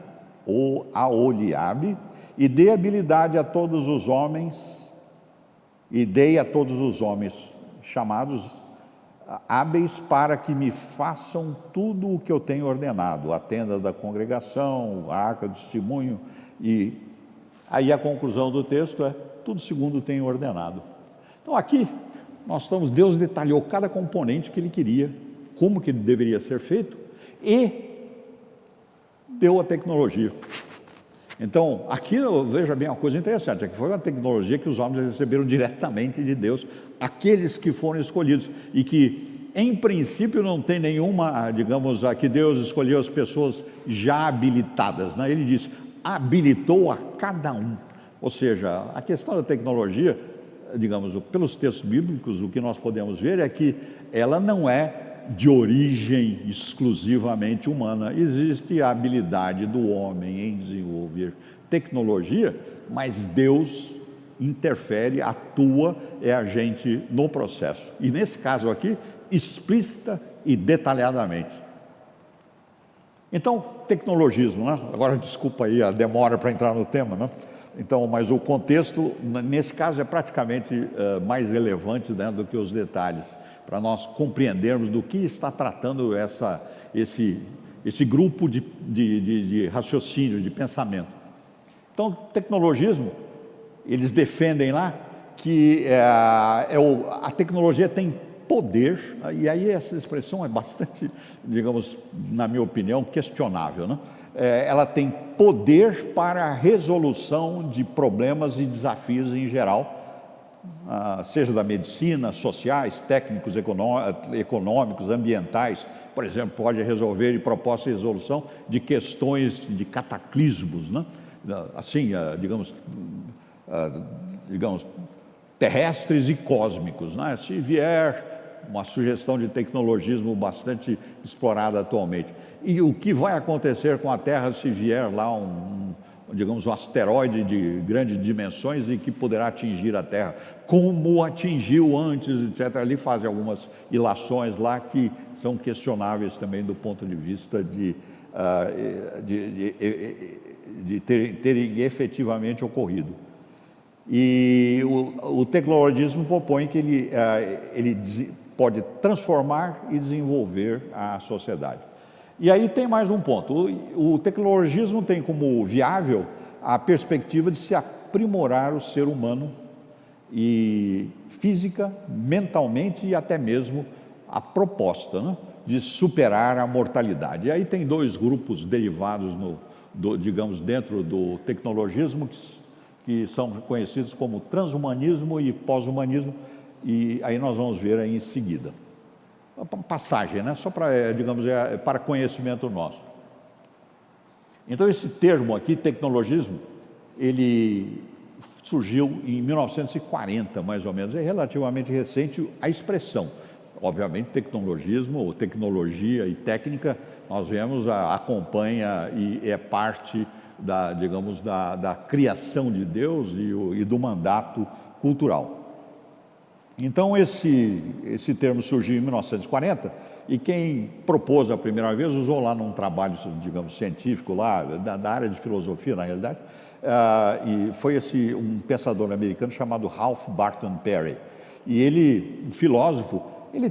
e dei habilidade a todos os homens, chamados hábeis, para que me façam tudo o que eu tenho ordenado, a tenda da congregação, a arca do testemunho. E aí a conclusão do texto é: tudo segundo tenho ordenado. Então aqui Deus detalhou cada componente que ele queria, como que ele deveria ser feito, e deu a tecnologia. Então, aqui veja bem uma coisa interessante, é que foi uma tecnologia que os homens receberam diretamente de Deus, aqueles que foram escolhidos, e que, em princípio, não tem nenhuma, digamos, que Deus escolheu as pessoas já habilitadas, né? Ele diz, habilitou a cada um. Ou seja, a questão da tecnologia, digamos, pelos textos bíblicos, o que nós podemos ver é que ela não é de origem exclusivamente humana. Existe a habilidade do homem em desenvolver tecnologia, mas Deus interfere, atua, é agente no processo. E nesse caso aqui, explícita e detalhadamente. Então, tecnologismo, né? Agora, desculpa aí a demora para entrar no tema, né? Então, mas o contexto, nesse caso, é praticamente mais relevante, né, do que os detalhes, para nós compreendermos do que está tratando esse grupo de raciocínio, de pensamento. Então, tecnologismo, eles defendem lá que a tecnologia tem poder, e aí essa expressão é bastante, digamos, na minha opinião, questionável, né? Ela tem poder para a resolução de problemas e desafios em geral, seja da medicina, sociais, técnicos, econômicos, ambientais. Por exemplo, pode resolver e proposta de resolução de questões de cataclismos, né? Assim, digamos, terrestres e cósmicos, né? Se vier uma sugestão de tecnologismo bastante explorada atualmente. E o que vai acontecer com a Terra se vier lá digamos, um asteroide de grandes dimensões e que poderá atingir a Terra, como atingiu antes, etc. Ali fazem algumas ilações lá que são questionáveis também do ponto de vista de terem efetivamente ocorrido. E o tecnologismo propõe que ele pode transformar e desenvolver a sociedade. E aí tem mais um ponto, o tecnologismo tem como viável a perspectiva de se aprimorar o ser humano, e física, mentalmente e até mesmo a proposta, né, de superar a mortalidade. E aí tem dois grupos derivados, digamos, dentro do tecnologismo, que são conhecidos como transhumanismo e pós-humanismo, e aí nós vamos ver aí em seguida. Passagem, né? Só para, digamos, para conhecimento nosso. Então, esse termo aqui, tecnologismo, ele surgiu em 1940, mais ou menos, é relativamente recente a expressão. Obviamente, tecnologismo, ou tecnologia e técnica, nós vemos, acompanha e é parte digamos, da criação de Deus e do mandato cultural. Então, esse termo surgiu em 1940, e quem propôs a primeira vez usou lá num trabalho, digamos, científico lá, da área de filosofia, na realidade, e foi um pensador americano chamado Ralph Barton Perry. E ele, um filósofo, ele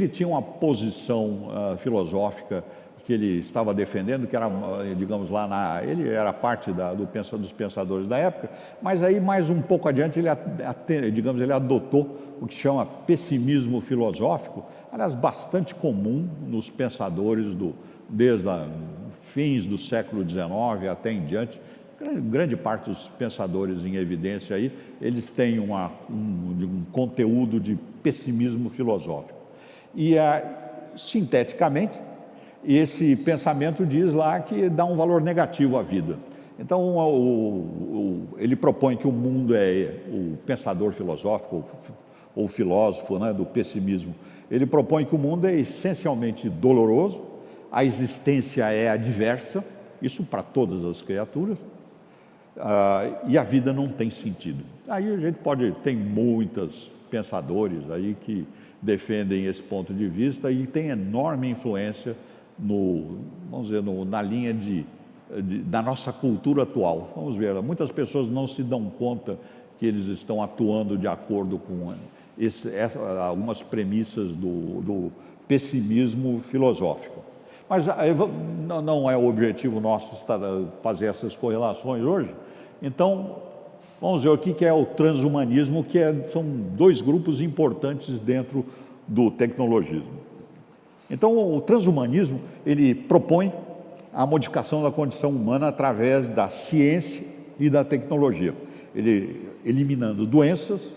tinha uma posição filosófica que ele estava defendendo, que era, digamos, ele era parte dos pensadores da época, mas aí mais um pouco adiante ele adotou o que chama pessimismo filosófico, aliás, bastante comum nos pensadores desde fins do século XIX até em diante. Grande parte dos pensadores em evidência aí, eles têm um conteúdo de pessimismo filosófico. E, sinteticamente, esse pensamento diz lá que dá um valor negativo à vida. Então, ele propõe que o mundo o pensador filosófico, ou filósofo, né, do pessimismo, ele propõe que o mundo é essencialmente doloroso, a existência é adversa, isso para todas as criaturas, e a vida não tem sentido. Aí a gente tem muitos pensadores aí que defendem esse ponto de vista e tem enorme influência vamos dizer, na linha da nossa cultura atual. Vamos ver, muitas pessoas não se dão conta que eles estão atuando de acordo com algumas premissas do pessimismo filosófico. Mas não é o objetivo nosso fazer essas correlações hoje. Então, vamos ver o que é o transhumanismo, são dois grupos importantes dentro do tecnologismo. Então, o transhumanismo, ele propõe a modificação da condição humana através da ciência e da tecnologia, ele eliminando doenças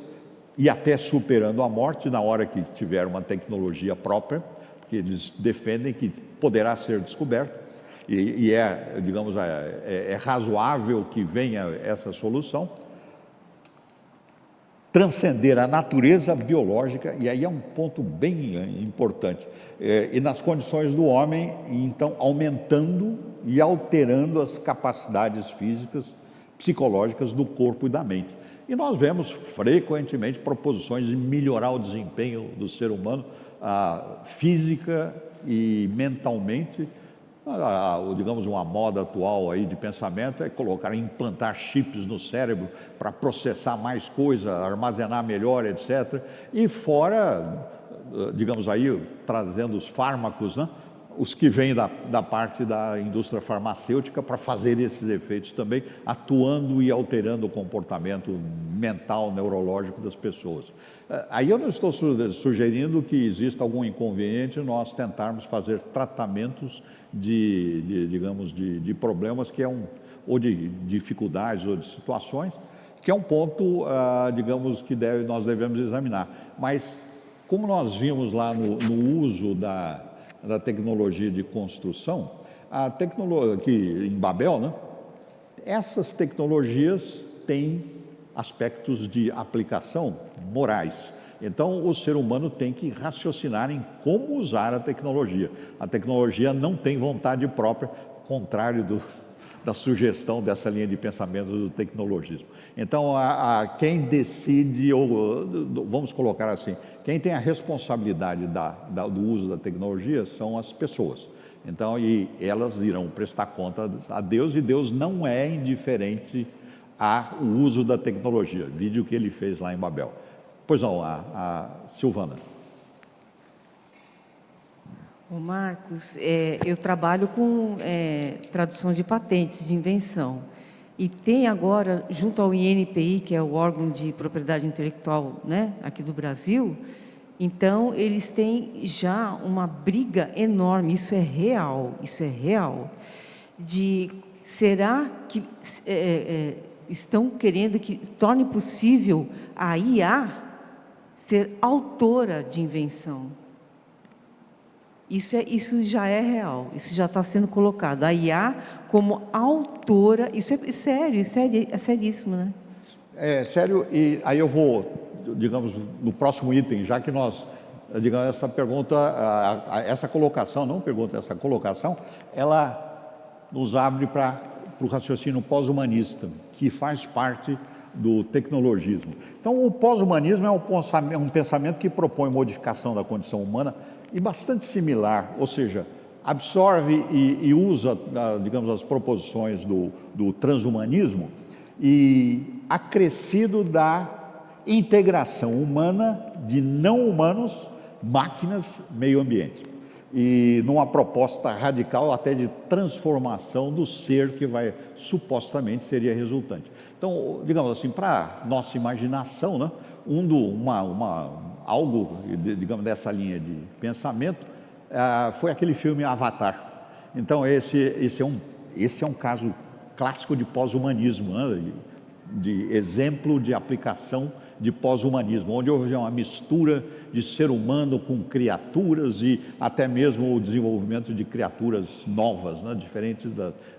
e até superando a morte na hora que tiver uma tecnologia própria, porque eles defendem que poderá ser descoberto, e digamos, é razoável que venha essa solução, transcender a natureza biológica, e aí é um ponto bem importante, e nas condições do homem, então aumentando e alterando as capacidades físicas, psicológicas do corpo e da mente. E nós vemos frequentemente proposições de melhorar o desempenho do ser humano, física e mentalmente. Digamos, uma moda atual aí de pensamento é implantar chips no cérebro para processar mais coisa, armazenar melhor, etc. E fora, digamos aí, trazendo os fármacos, né? Os que vêm da parte da indústria farmacêutica para fazer esses efeitos também, atuando e alterando o comportamento mental, neurológico das pessoas. Aí eu não estou sugerindo que exista algum inconveniente nós tentarmos fazer tratamentos digamos, de problemas que ou de dificuldades ou de situações, que é um ponto, digamos, que nós devemos examinar. Mas, como nós vimos lá no uso da tecnologia de construção, a tecnologia aqui em Babel, né? Essas tecnologias têm aspectos de aplicação morais. Então, o ser humano tem que raciocinar em como usar a tecnologia. A tecnologia não tem vontade própria, contrário da sugestão dessa linha de pensamento do tecnologismo. Então, quem decide, ou vamos colocar assim, quem tem a responsabilidade do uso da tecnologia são as pessoas. Então, e elas irão prestar conta a Deus, e Deus não é indiferente ao uso da tecnologia. Vídeo que ele fez lá em Babel. Pois não, a Silvana. Ô Marcos, eu trabalho com tradução de patentes de invenção. E tem agora, junto ao INPI, que é o órgão de propriedade intelectual, né, aqui do Brasil, então eles têm já uma briga enorme, isso é real, será que estão querendo que torne possível a IA ser autora de invenção? Isso já é real, isso já está sendo colocado. A IA como autora, isso é sério, é seríssimo, né? É sério, e aí eu vou, digamos, no próximo item, já que nós, digamos, essa pergunta, essa colocação, essa colocação, ela nos abre para o raciocínio pós-humanista, que faz parte do tecnologismo. Então, o pós-humanismo é um pensamento que propõe modificação da condição humana e bastante similar, ou seja, absorve e usa, digamos, as proposições do transhumanismo e acrescido da integração humana de não humanos, máquinas, meio ambiente. E numa proposta radical até de transformação do ser que supostamente seria resultante. Então, digamos assim, para nossa imaginação, né, algo, digamos, dessa linha de pensamento, foi aquele filme Avatar. Então, esse é um caso clássico de pós-humanismo, né, de exemplo de aplicação de pós-humanismo, onde houve uma mistura de ser humano com criaturas e até mesmo o desenvolvimento de criaturas novas, né, diferentes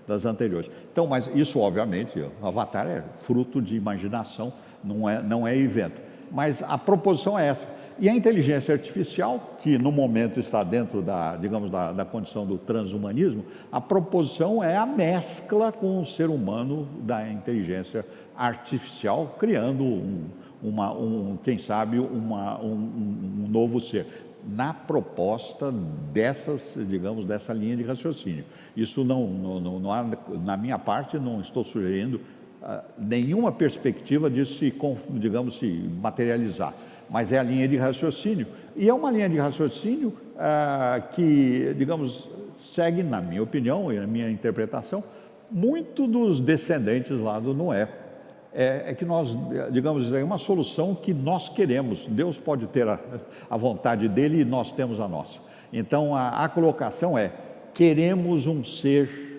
das anteriores. Então, mas isso, obviamente, o Avatar é fruto de imaginação, não é evento. Mas a proposição é essa. E a inteligência artificial, que no momento está dentro da condição do transhumanismo, a proposição é a mescla com o ser humano da inteligência artificial, criando quem sabe, um novo ser, na proposta dessa linha de raciocínio. Isso não há, na minha parte, não estou sugerindo nenhuma perspectiva disso se materializar, mas é a linha de raciocínio, e é uma linha de raciocínio que, digamos, segue, na minha opinião e na minha interpretação, muito dos descendentes lá do Noé. É que nós, digamos, é uma solução que nós queremos. Deus pode ter a vontade dele e nós temos a nossa. Então, a colocação é: queremos um ser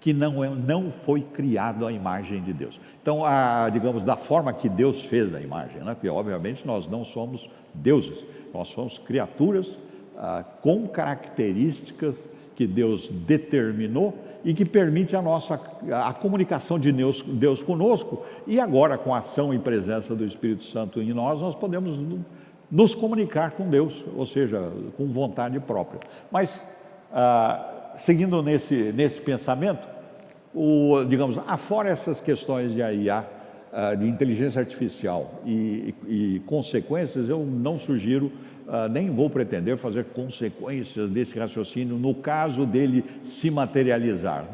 que não foi criado à imagem de Deus. Então, digamos, da forma que Deus fez a imagem, né? Porque obviamente nós não somos deuses, nós somos criaturas com características que Deus determinou e que permite a comunicação de Deus conosco, e agora com a ação e presença do Espírito Santo em nós podemos nos comunicar com Deus, ou seja, com vontade própria. Mas, seguindo nesse pensamento, digamos, afora essas questões de IA, de inteligência artificial e consequências, eu não sugiro, nem vou pretender fazer consequências desse raciocínio no caso dele se materializar.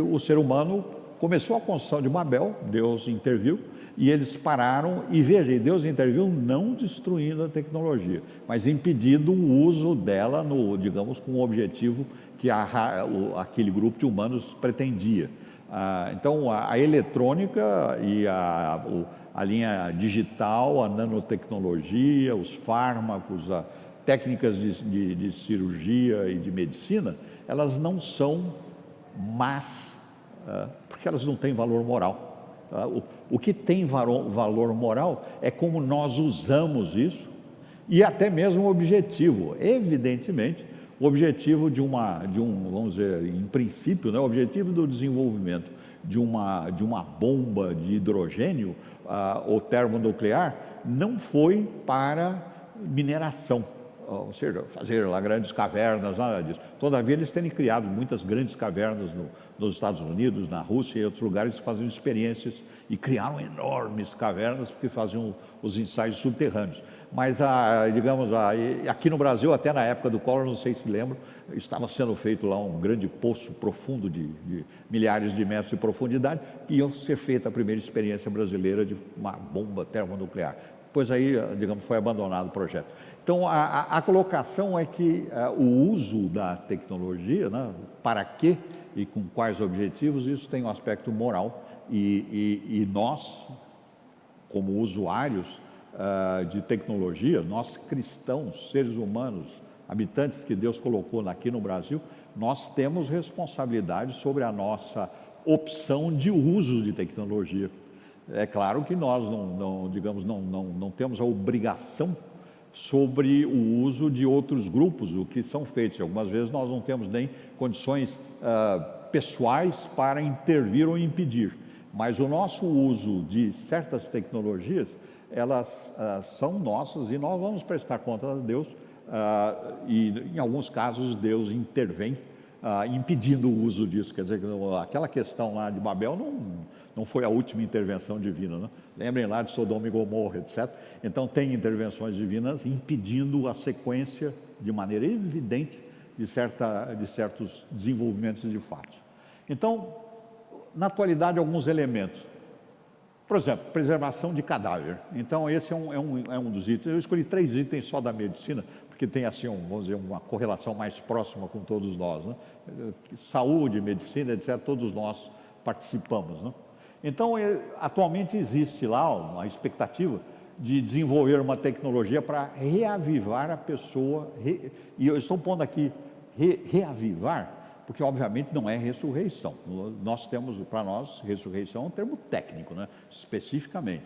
O ser humano começou a construção de Babel, Deus interviu, e eles pararam, e veja, Deus interviu não destruindo a tecnologia, mas impedindo o uso dela, digamos, com o objetivo que aquele grupo de humanos pretendia. Então, a eletrônica e a linha digital, a nanotecnologia, os fármacos, técnicas de cirurgia e de medicina, elas não são más, porque elas não têm valor moral. O que tem valor moral é como nós usamos isso, e até mesmo o objetivo. Evidentemente, o objetivo vamos dizer, em princípio, né, o objetivo do desenvolvimento de uma bomba de hidrogênio ou termonuclear não foi para mineração, ou seja, fazer lá grandes cavernas, nada disso. Todavia, eles têm criado muitas grandes cavernas nos Estados Unidos, na Rússia e em outros lugares, faziam experiências e criaram enormes cavernas porque faziam os ensaios subterrâneos. Mas, digamos, aqui no Brasil, até na época do Collor, não sei se lembram, estava sendo feito lá um grande poço profundo de milhares de metros de profundidade, e ia ser feita a primeira experiência brasileira de uma bomba termonuclear. Depois aí, digamos, foi abandonado o projeto. Então, a colocação é que o uso da tecnologia, né, para quê e com quais objetivos, isso tem um aspecto moral, e nós, como usuários de tecnologia, nós cristãos, seres humanos, habitantes que Deus colocou aqui no Brasil, nós temos responsabilidade sobre a nossa opção de uso de tecnologia. É claro que nós não temos a obrigação sobre o uso de outros grupos, o que são feitos. Algumas vezes nós não temos nem condições pessoais para intervir ou impedir, mas o nosso uso de certas tecnologias, elas são nossas e nós vamos prestar conta a Deus, e em alguns casos Deus intervém impedindo o uso disso. Quer dizer, aquela questão lá de Babel não foi a última intervenção divina, né? Lembrem lá de Sodoma e Gomorra, etc. Então tem intervenções divinas impedindo a sequência de maneira evidente de certos desenvolvimentos de fatos. Então, na atualidade, alguns elementos. Por exemplo, preservação de cadáver. Então, esse é um dos itens. Eu escolhi 3 itens só da medicina, porque tem assim, vamos dizer, uma correlação mais próxima com todos nós, né? Saúde, medicina, etc., todos nós participamos, né? Então, atualmente existe lá uma expectativa de desenvolver uma tecnologia para reavivar a pessoa, e eu estou pondo aqui reavivar, porque obviamente não é ressurreição. Nós temos, para nós, ressurreição é um termo técnico, né? Especificamente.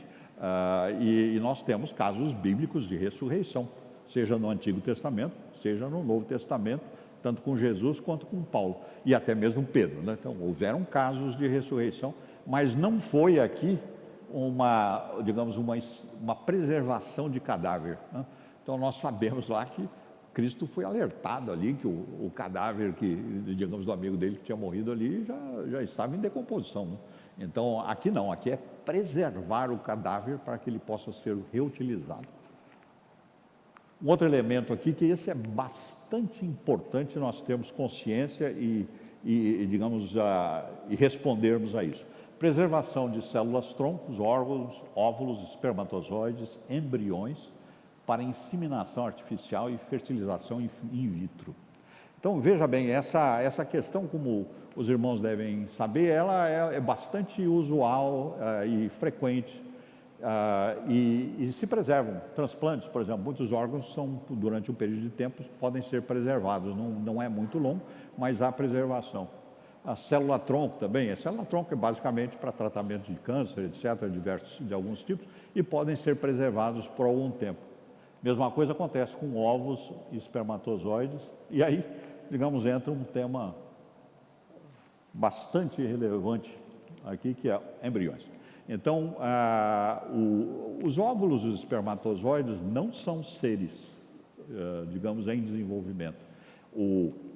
E nós temos casos bíblicos de ressurreição, seja no Antigo Testamento, seja no Novo Testamento, tanto com Jesus quanto com Paulo, e até mesmo Pedro, né? Então, houveram casos de ressurreição, mas não foi aqui uma preservação de cadáver, né? Então, nós sabemos lá que Cristo foi alertado ali que o cadáver do amigo dele que tinha morrido ali já estava em decomposição, né? Então, aqui não, aqui é preservar o cadáver para que ele possa ser reutilizado. Um outro elemento aqui, que esse é bastante importante nós termos consciência e respondermos a isso. Preservação de células troncos, órgãos, óvulos, espermatozoides, embriões, para inseminação artificial e fertilização in vitro. Então, veja bem, essa questão, como os irmãos devem saber, ela é bastante usual e frequente, e se preservam. Transplantes, por exemplo, muitos órgãos durante um período de tempo, podem ser preservados, não é muito longo, mas há preservação. A célula-tronco também. A célula-tronco é basicamente para tratamento de câncer, etc., de alguns tipos, e podem ser preservados por algum tempo. Mesma coisa acontece com ovos e espermatozoides, e aí, digamos, entra um tema bastante relevante aqui, que é embriões. Então, os óvulos e os espermatozoides não são seres, digamos, em desenvolvimento.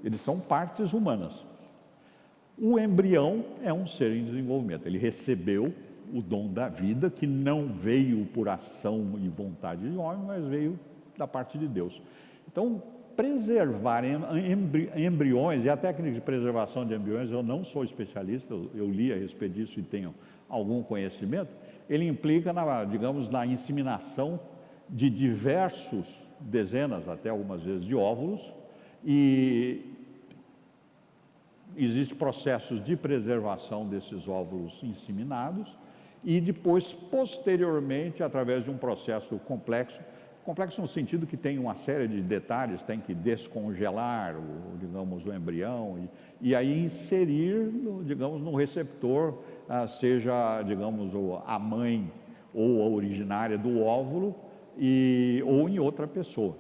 Eles são partes humanas. O embrião é um ser em desenvolvimento. Ele recebeu o dom da vida, que não veio por ação e vontade de homem, mas veio da parte de Deus. Então, preservar embriões, e a técnica de preservação de embriões, eu não sou especialista, eu li a respeito disso e tenho algum conhecimento, ele implica, digamos, na inseminação de diversos, dezenas, até algumas vezes, de óvulos, e existem processos de preservação desses óvulos inseminados, e depois, posteriormente, através de um processo complexo no sentido que tem uma série de detalhes, tem que descongelar, digamos, o embrião, e aí inserir, digamos, no receptor, seja, digamos, a mãe ou a originária do óvulo, ou em outra pessoa.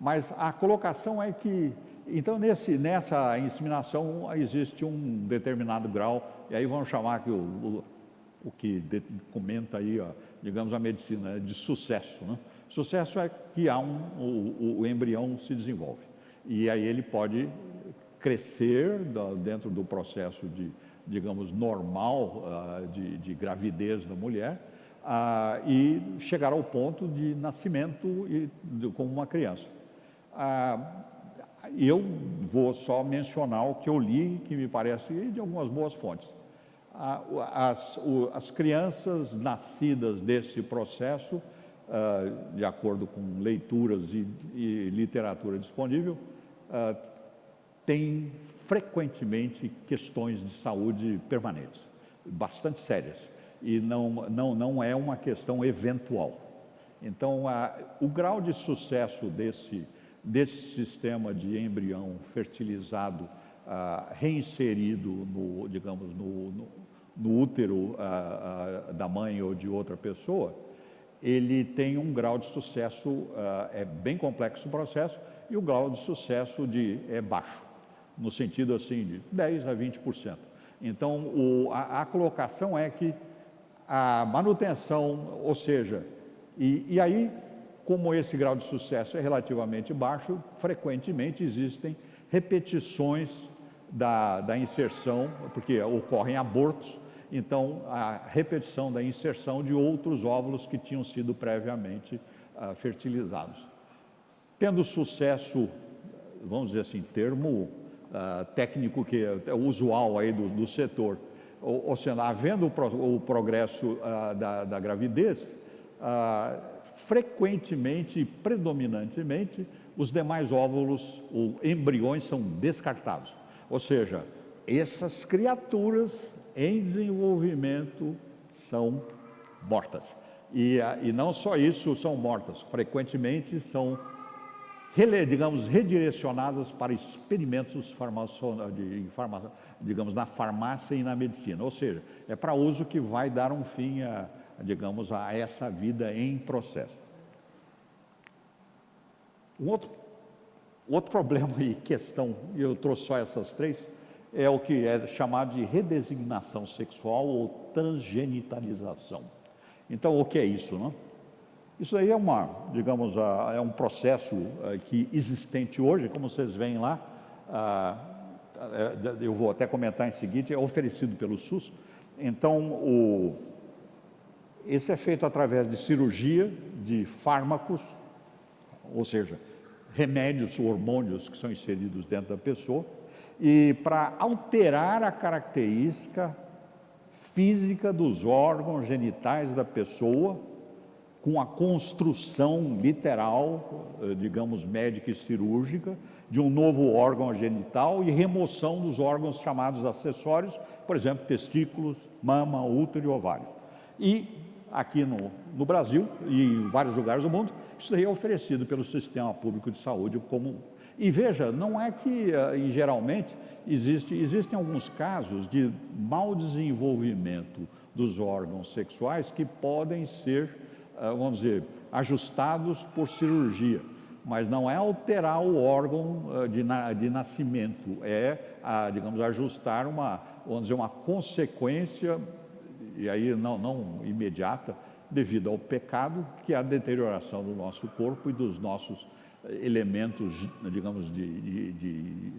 Mas a colocação é que, então, nessa inseminação existe um determinado grau, e aí vamos chamar que o que comenta aí, digamos, a medicina de sucesso, né? Sucesso é que o embrião se desenvolve, e aí ele pode crescer dentro do processo digamos, normal de gravidez da mulher, e chegar ao ponto de nascimento como uma criança. Eu vou só mencionar o que eu li, que me parece de algumas boas fontes. As crianças nascidas desse processo, de acordo com leituras e literatura disponível, têm frequentemente questões de saúde permanentes, bastante sérias, e não é uma questão eventual. Então, o grau de sucesso desse sistema de embrião fertilizado, reinserido digamos, no útero da mãe ou de outra pessoa, ele tem um grau de sucesso, é bem complexo o processo, e o grau de sucesso é baixo, no sentido assim de 10% a 20%. Então, a colocação é que a manutenção, ou seja, e aí, como esse grau de sucesso é relativamente baixo, frequentemente existem repetições da inserção, porque ocorrem abortos. Então, a repetição da inserção de outros óvulos que tinham sido previamente fertilizados. Tendo sucesso, vamos dizer assim, termo técnico que é usual aí do setor, ou seja, havendo o progresso da gravidez, frequentemente e predominantemente, os demais óvulos ou embriões são descartados. Ou seja, essas criaturas em desenvolvimento são mortas. E não só isso, são mortas, frequentemente são, digamos, redirecionadas para experimentos digamos, na farmácia e na medicina. Ou seja, é para uso que vai dar um fim, digamos, a essa vida em processo. Um outro problema e questão, e eu trouxe só essas três, é o que é chamado de redesignação sexual ou transgenitalização. Então, o que é isso, não? Isso aí é digamos, é um processo que existente hoje, como vocês veem lá, eu vou até comentar em seguida, é oferecido pelo SUS. Então, esse é feito através de cirurgia, de fármacos, ou seja, remédios, hormônios que são inseridos dentro da pessoa, e para alterar a característica física dos órgãos genitais da pessoa, com a construção literal, digamos, médica e cirúrgica, de um novo órgão genital e remoção dos órgãos chamados acessórios, por exemplo, testículos, mama, útero e ovário. E aqui no Brasil e em vários lugares do mundo, isso aí é oferecido pelo Sistema Público de Saúde como E veja, não é que, geralmente, existem alguns casos de mau desenvolvimento dos órgãos sexuais que podem ser, vamos dizer, ajustados por cirurgia, mas não é alterar o órgão de nascimento, digamos, ajustar vamos dizer, uma consequência, e aí não imediata, devido ao pecado, que é a deterioração do nosso corpo e dos nossos elementos, digamos, de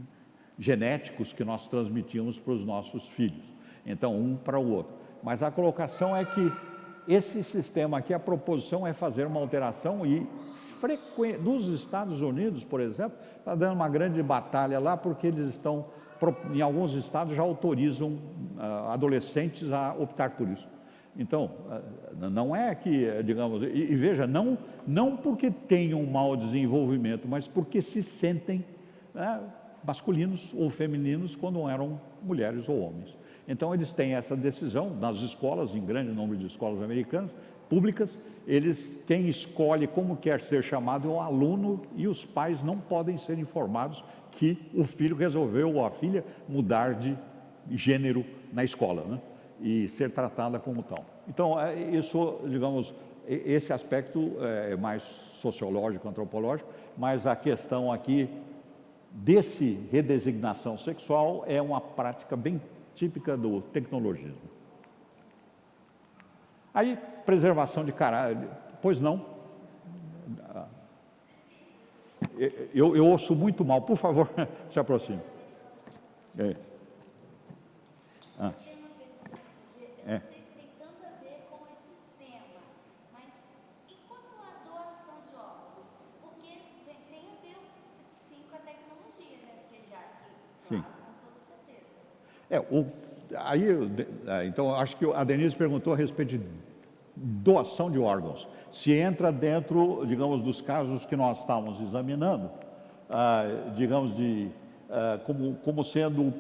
genéticos que nós transmitimos para os nossos filhos. Então, um para o outro. Mas a colocação é que esse sistema aqui, a proposição é fazer uma alteração e nos Estados Unidos, por exemplo, está dando uma grande batalha lá porque eles estão, em alguns estados já autorizam adolescentes a optar por isso. Então, não é que, digamos, e veja, não porque tenham um mau desenvolvimento, mas porque se sentem masculinos ou femininos quando eram mulheres ou homens. Então, eles têm essa decisão nas escolas, em grande número de escolas americanas, públicas, quem escolhe como quer ser chamado é o aluno e os pais não podem ser informados que o filho resolveu ou a filha mudar de gênero na escola, né? E ser tratada como tal. Então, isso, digamos, esse aspecto é mais sociológico, antropológico, mas a questão aqui desse redesignação sexual é uma prática bem típica do tecnologismo. Aí, preservação de caráter, pois não. Eu ouço muito mal, por favor, se aproxime. É. Não sei se tem tanto a ver com esse tema, mas e quanto à doação de órgãos? Porque tem a ver, sim, com a tecnologia, né? Porque já que, Sim. claro, com toda certeza. Então, acho que a Denise perguntou a respeito de doação de órgãos. Se entra dentro, digamos, dos casos que nós estávamos examinando, digamos, como sendo,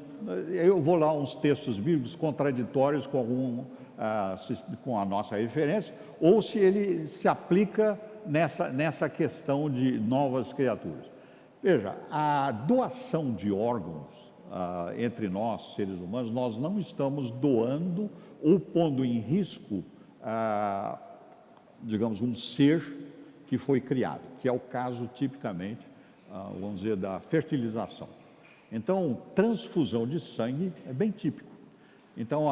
eu vou lá uns textos bíblicos contraditórios com a nossa referência, ou se ele se aplica nessa questão de novas criaturas. Veja, a doação de órgãos entre nós, seres humanos, nós não estamos doando ou pondo em risco, digamos, um ser que foi criado, que é o caso tipicamente, vamos dizer, da fertilização. Então, transfusão de sangue é bem típico. Então,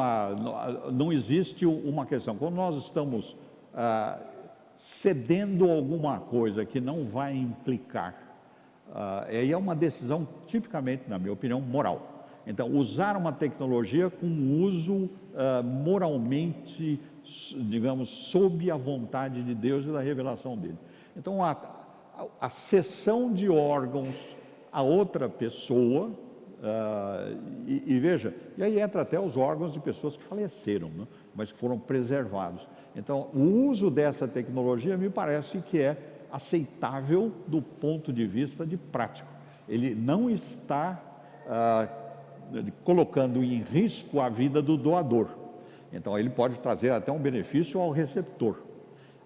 não existe uma questão. Quando nós estamos cedendo alguma coisa que não vai implicar, aí é uma decisão tipicamente, na minha opinião, moral. Então, usar uma tecnologia com uso moralmente, digamos, sob a vontade de Deus e da revelação dele. Então, a cessão de órgãos a outra pessoa, e veja, e aí entra até os órgãos de pessoas que faleceram, né, mas que foram preservados. Então, o uso dessa tecnologia me parece que é aceitável do ponto de vista de prático. Ele não está colocando em risco a vida do doador. Então, ele pode trazer até um benefício ao receptor.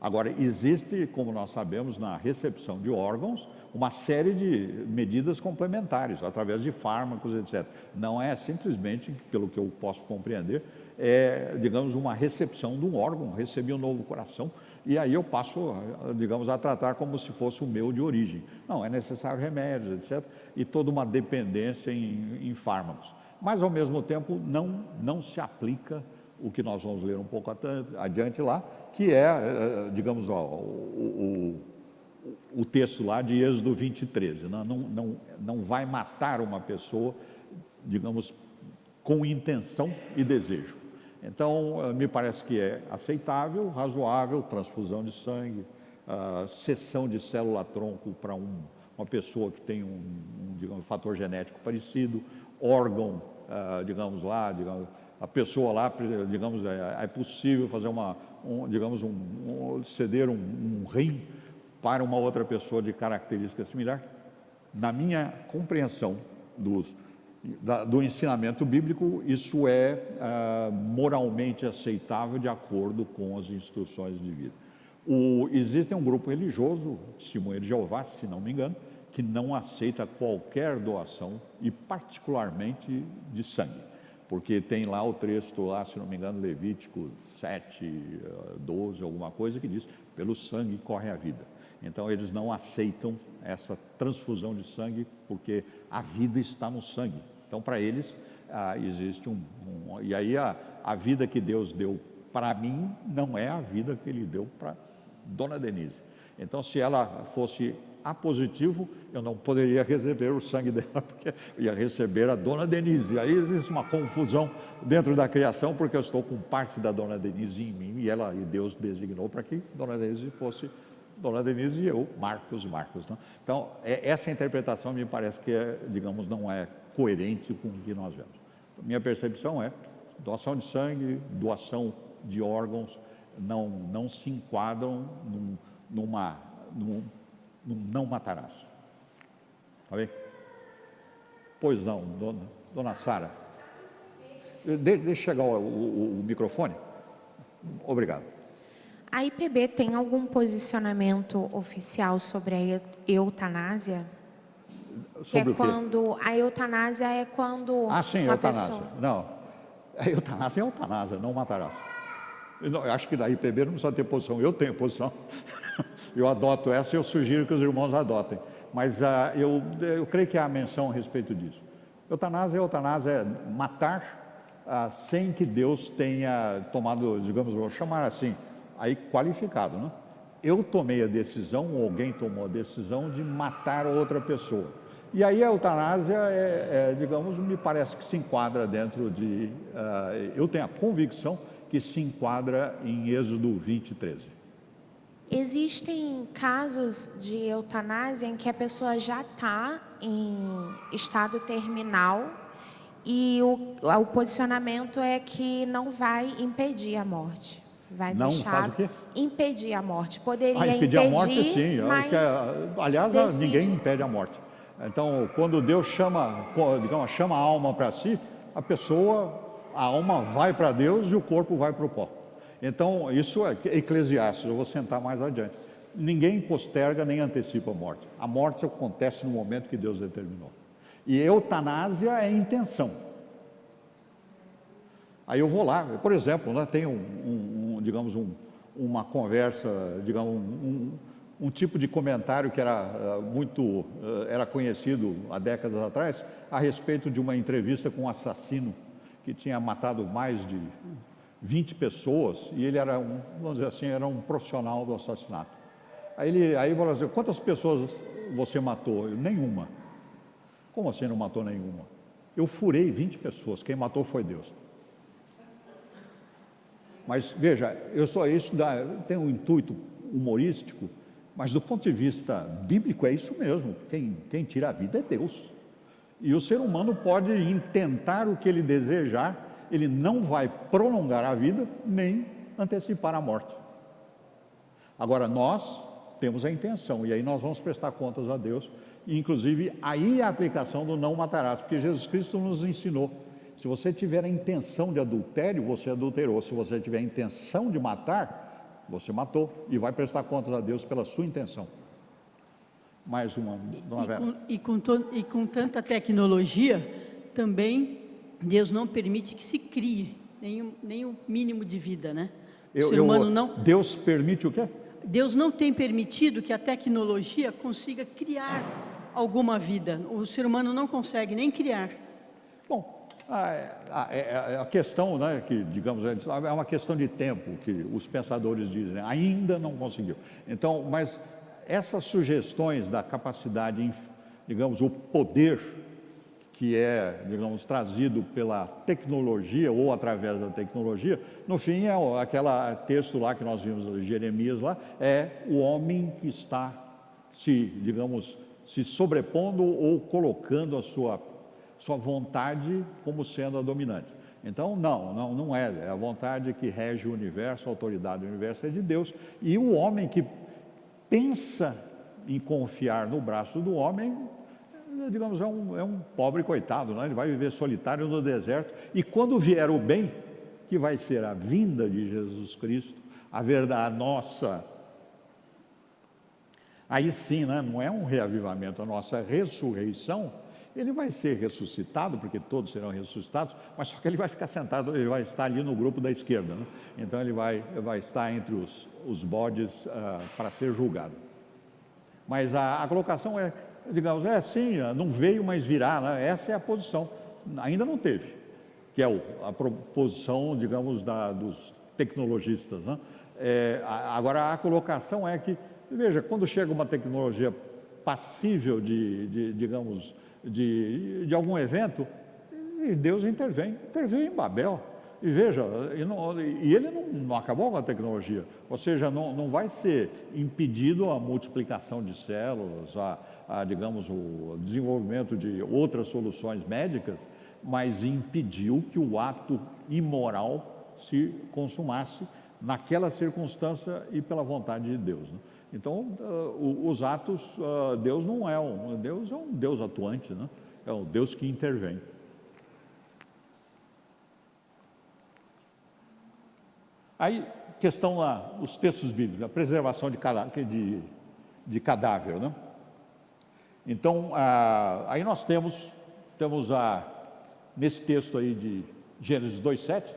Agora, existe, como nós sabemos, na recepção de órgãos, uma série de medidas complementares, através de fármacos, etc. Não é simplesmente, pelo que eu posso compreender, digamos, uma recepção de um órgão, recebi um novo coração, e aí eu passo, digamos, a tratar como se fosse o meu de origem. Não, é necessário remédios, etc., e toda uma dependência em fármacos. Mas, ao mesmo tempo, não se aplica o que nós vamos ler um pouco adiante lá, que é, digamos, o texto lá de Êxodo 20:13. Não vai matar uma pessoa, digamos, com intenção e desejo. Então, me parece que é aceitável, razoável, transfusão de sangue, cessão de célula-tronco para uma pessoa que tem digamos, fator genético parecido, órgão, digamos, a pessoa lá, digamos, é possível fazer digamos, ceder um rim para uma outra pessoa de característica similar. Na minha compreensão do ensinamento bíblico, isso é moralmente aceitável de acordo com as instruções de vida. Existe um grupo religioso, Testemunha de Jeová, se não me engano, que não aceita qualquer doação, e particularmente de sangue. Porque tem lá o texto, lá, se não me engano, Levítico 7, 12, alguma coisa, que diz, pelo sangue corre a vida. Então eles não aceitam essa transfusão de sangue, porque a vida está no sangue. Então para eles existe e aí a vida que Deus deu para mim não é a vida que Ele deu para Dona Denise. Então se ela fosse A positivo, eu não poderia receber o sangue dela, porque ia receber a Dona Denise. E aí existe uma confusão dentro da criação, porque eu estou com parte da Dona Denise em mim, e Deus designou para que Dona Denise fosse Dona Denise e eu, Marcos. Né? Então, essa interpretação me parece que, digamos, não é coerente com o que nós vemos. Minha percepção é, doação de sangue, doação de órgãos, não se enquadram num não matarás. Está bem? Pois não, dona Sara. Deixa chegar o microfone. Obrigado. A IPB tem algum posicionamento oficial sobre a eutanásia? Sobre o quê? A eutanásia é quando sim, uma eutanásia. pessoa... Não, a eutanásia é eutanásia, não matarás. Eu acho que da IPB não precisa ter posição, eu tenho posição. Eu adoto essa e eu sugiro que os irmãos adotem. Mas eu creio que há menção a respeito disso. Eutanásia é matar sem que Deus tenha tomado, digamos, vou chamar assim, aí qualificado, né? Eu tomei a decisão, ou alguém tomou a decisão de matar outra pessoa. E aí a eutanásia digamos, me parece que se enquadra dentro de... eu tenho a convicção que se enquadra em Êxodo 20, 13. Existem casos de eutanásia em que a pessoa já está em estado terminal e o posicionamento é que não vai impedir a morte. Vai não deixar faz o quê? impedir a morte. Poderia impedir a morte, sim. Mas aliás, decide. Ninguém impede a morte. Então, quando Deus chama a alma para si, a alma vai para Deus e o corpo vai para o pó. Então, isso é Eclesiastes, eu vou sentar mais adiante. Ninguém posterga nem antecipa a morte. A morte acontece no momento que Deus determinou. E eutanásia é intenção. Aí eu vou lá, por exemplo, né, tem uma conversa, digamos, um tipo de comentário que era conhecido há décadas atrás, a respeito de uma entrevista com um assassino que tinha matado mais de 20 pessoas, e ele era vamos dizer assim, era um profissional do assassinato. Aí falou assim, quantas pessoas você matou? Eu, nenhuma. Como assim não matou nenhuma? Eu furei 20 pessoas, quem matou foi Deus. Mas veja, isso tem um intuito humorístico, mas do ponto de vista bíblico é isso mesmo, quem tira a vida é Deus. E o ser humano pode intentar o que ele desejar, ele não vai prolongar a vida, nem antecipar a morte. Agora, nós temos a intenção, e aí nós vamos prestar contas a Deus, e inclusive aí a aplicação do não matarás, porque Jesus Cristo nos ensinou, se você tiver a intenção de adultério, você adulterou, se você tiver a intenção de matar, você matou, e vai prestar contas a Deus pela sua intenção. Mais uma, dona Vera. E com tanta tecnologia, também Deus não permite que se crie nem o mínimo de vida, né? O ser humano não... Deus permite o quê? Deus não tem permitido que a tecnologia consiga criar alguma vida. O ser humano não consegue nem criar. Bom, a questão, né, que digamos, é uma questão de tempo, que os pensadores dizem, né? Ainda não conseguiu. Então, mas essas sugestões da capacidade, digamos, o poder que é, digamos, trazido pela tecnologia ou através da tecnologia, no fim é aquele texto lá que nós vimos de Jeremias lá, é o homem que está se sobrepondo ou colocando a sua vontade como sendo a dominante. Então, não é a vontade que rege o universo, a autoridade do universo é de Deus, e o homem que pensa em confiar no braço do homem, digamos, é um pobre coitado, né? Ele vai viver solitário no deserto, e quando vier o bem, que vai ser a vinda de Jesus Cristo, a verdade, Aí sim, né, não é um reavivamento, a nossa ressurreição, ele vai ser ressuscitado, porque todos serão ressuscitados, mas só que ele vai ficar sentado, ele vai estar ali no grupo da esquerda, né? Então ele vai estar entre os bodes para ser julgado. Mas a colocação é, digamos, sim, não veio, mas virá, né? Essa é a posição, ainda não teve, que é a proposição, digamos, dos tecnologistas, né? Agora a colocação é que, veja, quando chega uma tecnologia passível digamos, de algum evento, e Deus intervém em Babel. E veja, e ele não acabou com a tecnologia, ou seja, não vai ser impedido a multiplicação de células, digamos, o desenvolvimento de outras soluções médicas, mas impediu que o ato imoral se consumasse naquela circunstância e pela vontade de Deus, né? Então, os atos, Deus não é Deus é um Deus atuante, né? É um Deus que intervém. Aí, questão lá, os textos bíblicos, a preservação de cadáver, né? Então, aí nós temos nesse texto aí de Gênesis 2:7,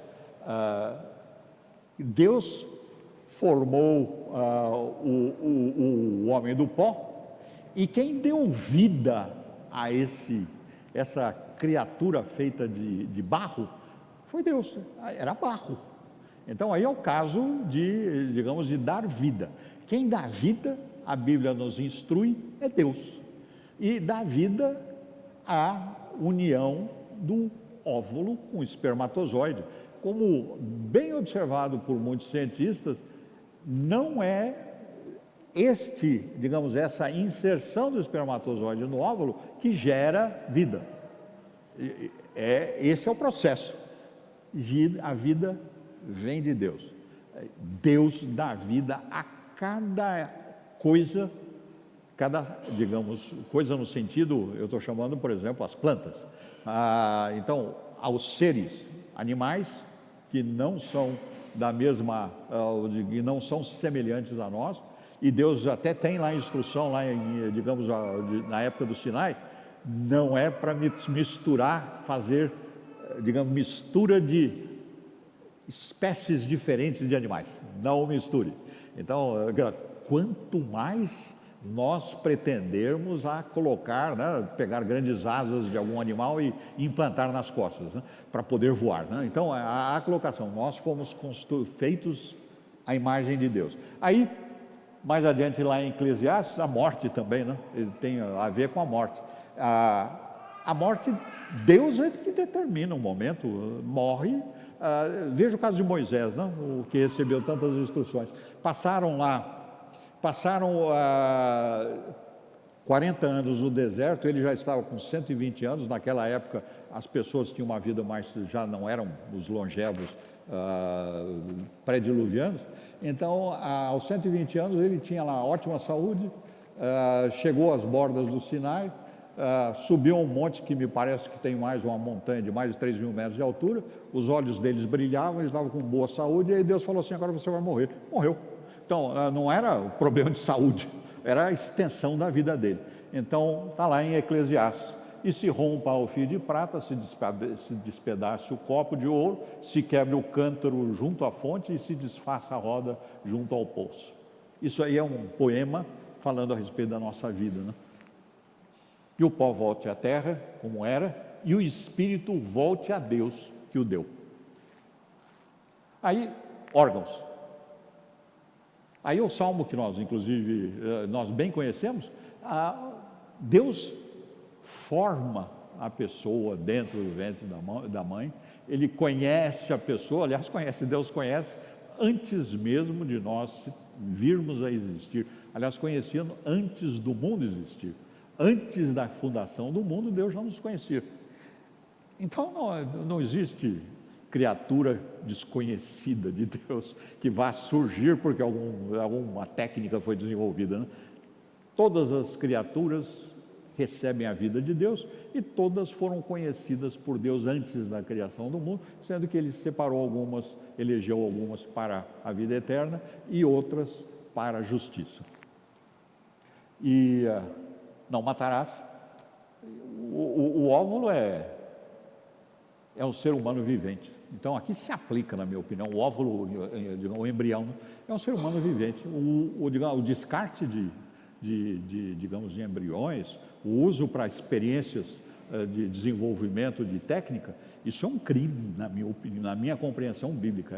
Deus formou o homem do pó, e quem deu vida a essa criatura feita de barro foi Deus, era barro. Então aí é o caso digamos, de dar vida. Quem dá vida, a Bíblia nos instrui, é Deus. E dá vida à união do óvulo com o espermatozoide. Como bem observado por muitos cientistas, não é digamos, essa inserção do espermatozoide no óvulo que gera vida. Esse é o processo. A vida vem de Deus. Deus dá vida a cada coisa, digamos, coisa no sentido, eu estou chamando, por exemplo, as plantas. Então, aos seres animais que não são que não são semelhantes a nós, e Deus até tem lá a instrução, digamos, na época do Sinai, não é para misturar, fazer, digamos, mistura de espécies diferentes de animais, não misture. Então, quanto mais nós pretendermos colocar, né, pegar grandes asas de algum animal e implantar nas costas, né, para poder voar, né? Então, a colocação, nós fomos feitos à imagem de Deus. Aí, mais adiante lá em Eclesiastes, a morte também, né? Ele tem a ver com a morte. A morte, Deus é que determina o momento, morre. Veja o caso de Moisés, né? O que recebeu tantas instruções. Passaram 40 anos no deserto, ele já estava com 120 anos, naquela época as pessoas tinham uma vida já não eram os longevos pré-diluvianos. Então, aos 120 anos ele tinha lá ótima saúde, chegou às bordas do Sinai, subiu um monte que me parece que tem uma montanha de mais de 3.000 metros de altura, os olhos deles brilhavam, eles estavam com boa saúde, e aí Deus falou assim: agora você vai morrer. Morreu. Então, não era o problema de saúde, era a extensão da vida dele. Então, está lá em Eclesiastes: e se rompa o fio de prata, se despedace o copo de ouro, se quebre o cântaro junto à fonte e se desfaça a roda junto ao poço. Isso aí é um poema falando a respeito da nossa vida, né? E o pó volte à terra, como era, e o espírito volte a Deus que o deu. Aí, órgãos. Aí o salmo que nós, inclusive, nós bem conhecemos, Deus forma a pessoa dentro do ventre da mãe, Ele conhece a pessoa, aliás, Deus conhece antes mesmo de nós virmos a existir. Aliás, conhecendo antes do mundo existir. Antes da fundação do mundo, Deus já nos conhecia. Então, não existe criatura desconhecida de Deus que vá surgir porque alguma técnica foi desenvolvida, né? Todas as criaturas recebem a vida de Deus e todas foram conhecidas por Deus antes da criação do mundo, sendo que Ele separou algumas, elegeu algumas para a vida eterna e outras para a justiça. E não matarás. O óvulo é um ser humano vivente. Então, aqui se aplica, na minha opinião, o óvulo, o embrião, é um ser humano vivente. O descarte digamos, de embriões, o uso para experiências de desenvolvimento de técnica, isso é um crime, na minha opinião, na minha compreensão bíblica,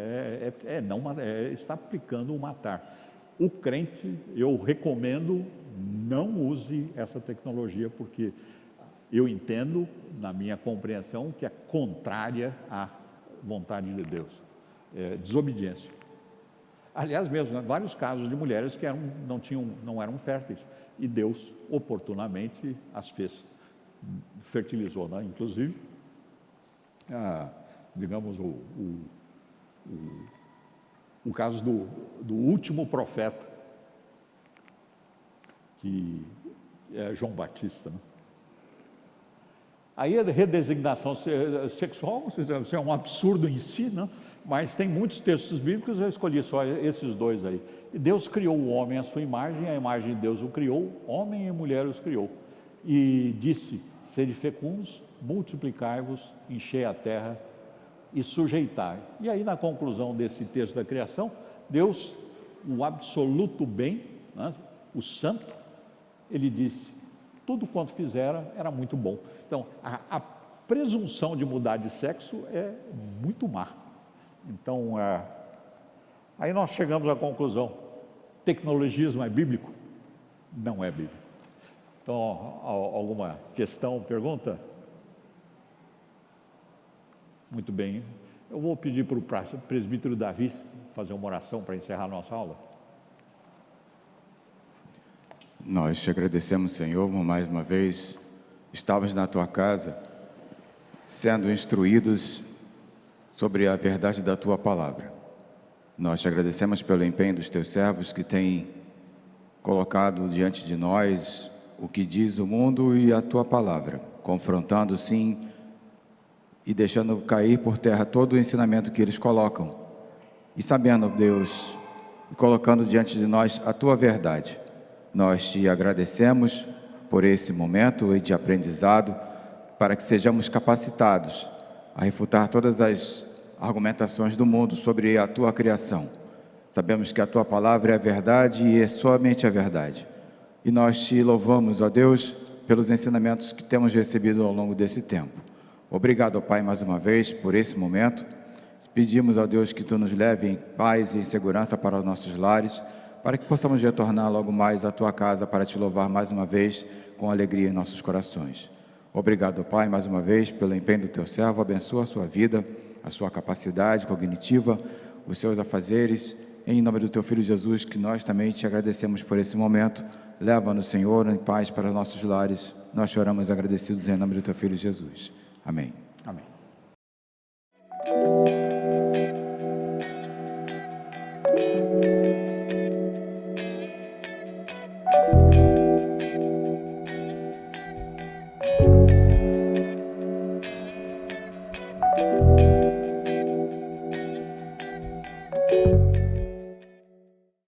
está aplicando o matar. O crente, eu recomendo, não use essa tecnologia, porque eu entendo, na minha compreensão, que é contrária à vontade de Deus, desobediência. Aliás, mesmo, vários casos de mulheres que não eram férteis, e Deus oportunamente as fez, fertilizou, né? Inclusive, digamos, o caso do último profeta, que é João Batista, né? Aí a redesignação sexual, isso é um absurdo em si, né? Mas tem muitos textos bíblicos, eu escolhi só esses dois aí. E Deus criou o homem à sua imagem, a imagem de Deus o criou, homem e mulher os criou. E disse: sede fecundos, multiplicai-vos, enchei a terra e sujeitai. E aí, na conclusão desse texto da criação, Deus, o absoluto bem, né, o santo, ele disse: tudo quanto fizera era muito bom. Então, a presunção de mudar de sexo é muito má. Então, aí nós chegamos à conclusão: tecnologismo é bíblico? Não é bíblico. Então, alguma questão, pergunta? Muito bem. Eu vou pedir para o presbítero Davi fazer uma oração para encerrar a nossa aula. Nós te agradecemos, Senhor, mais uma vez. Estávamos na tua casa, sendo instruídos sobre a verdade da tua palavra. Nós te agradecemos pelo empenho dos teus servos que têm colocado diante de nós o que diz o mundo e a tua palavra, confrontando sim e deixando cair por terra todo o ensinamento que eles colocam. E sabendo, Deus, e colocando diante de nós a tua verdade, nós te agradecemos por esse momento de aprendizado, para que sejamos capacitados a refutar todas as argumentações do mundo sobre a tua criação. Sabemos que a tua palavra é a verdade e é somente a verdade. E nós te louvamos, ó Deus, pelos ensinamentos que temos recebido ao longo desse tempo. Obrigado, ó Pai, mais uma vez por esse momento. Pedimos, ó Deus, que tu nos leve em paz e em segurança para os nossos lares, para que possamos retornar logo mais à tua casa para te louvar mais uma vez com alegria em nossos corações. Obrigado, Pai, mais uma vez pelo empenho do teu servo. Abençoa a sua vida, a sua capacidade cognitiva, os seus afazeres. Em nome do teu Filho Jesus, que nós também te agradecemos por esse momento. Leva-nos, Senhor, em paz para os nossos lares. Nós choramos agradecidos em nome do teu Filho Jesus. Amém. Amém.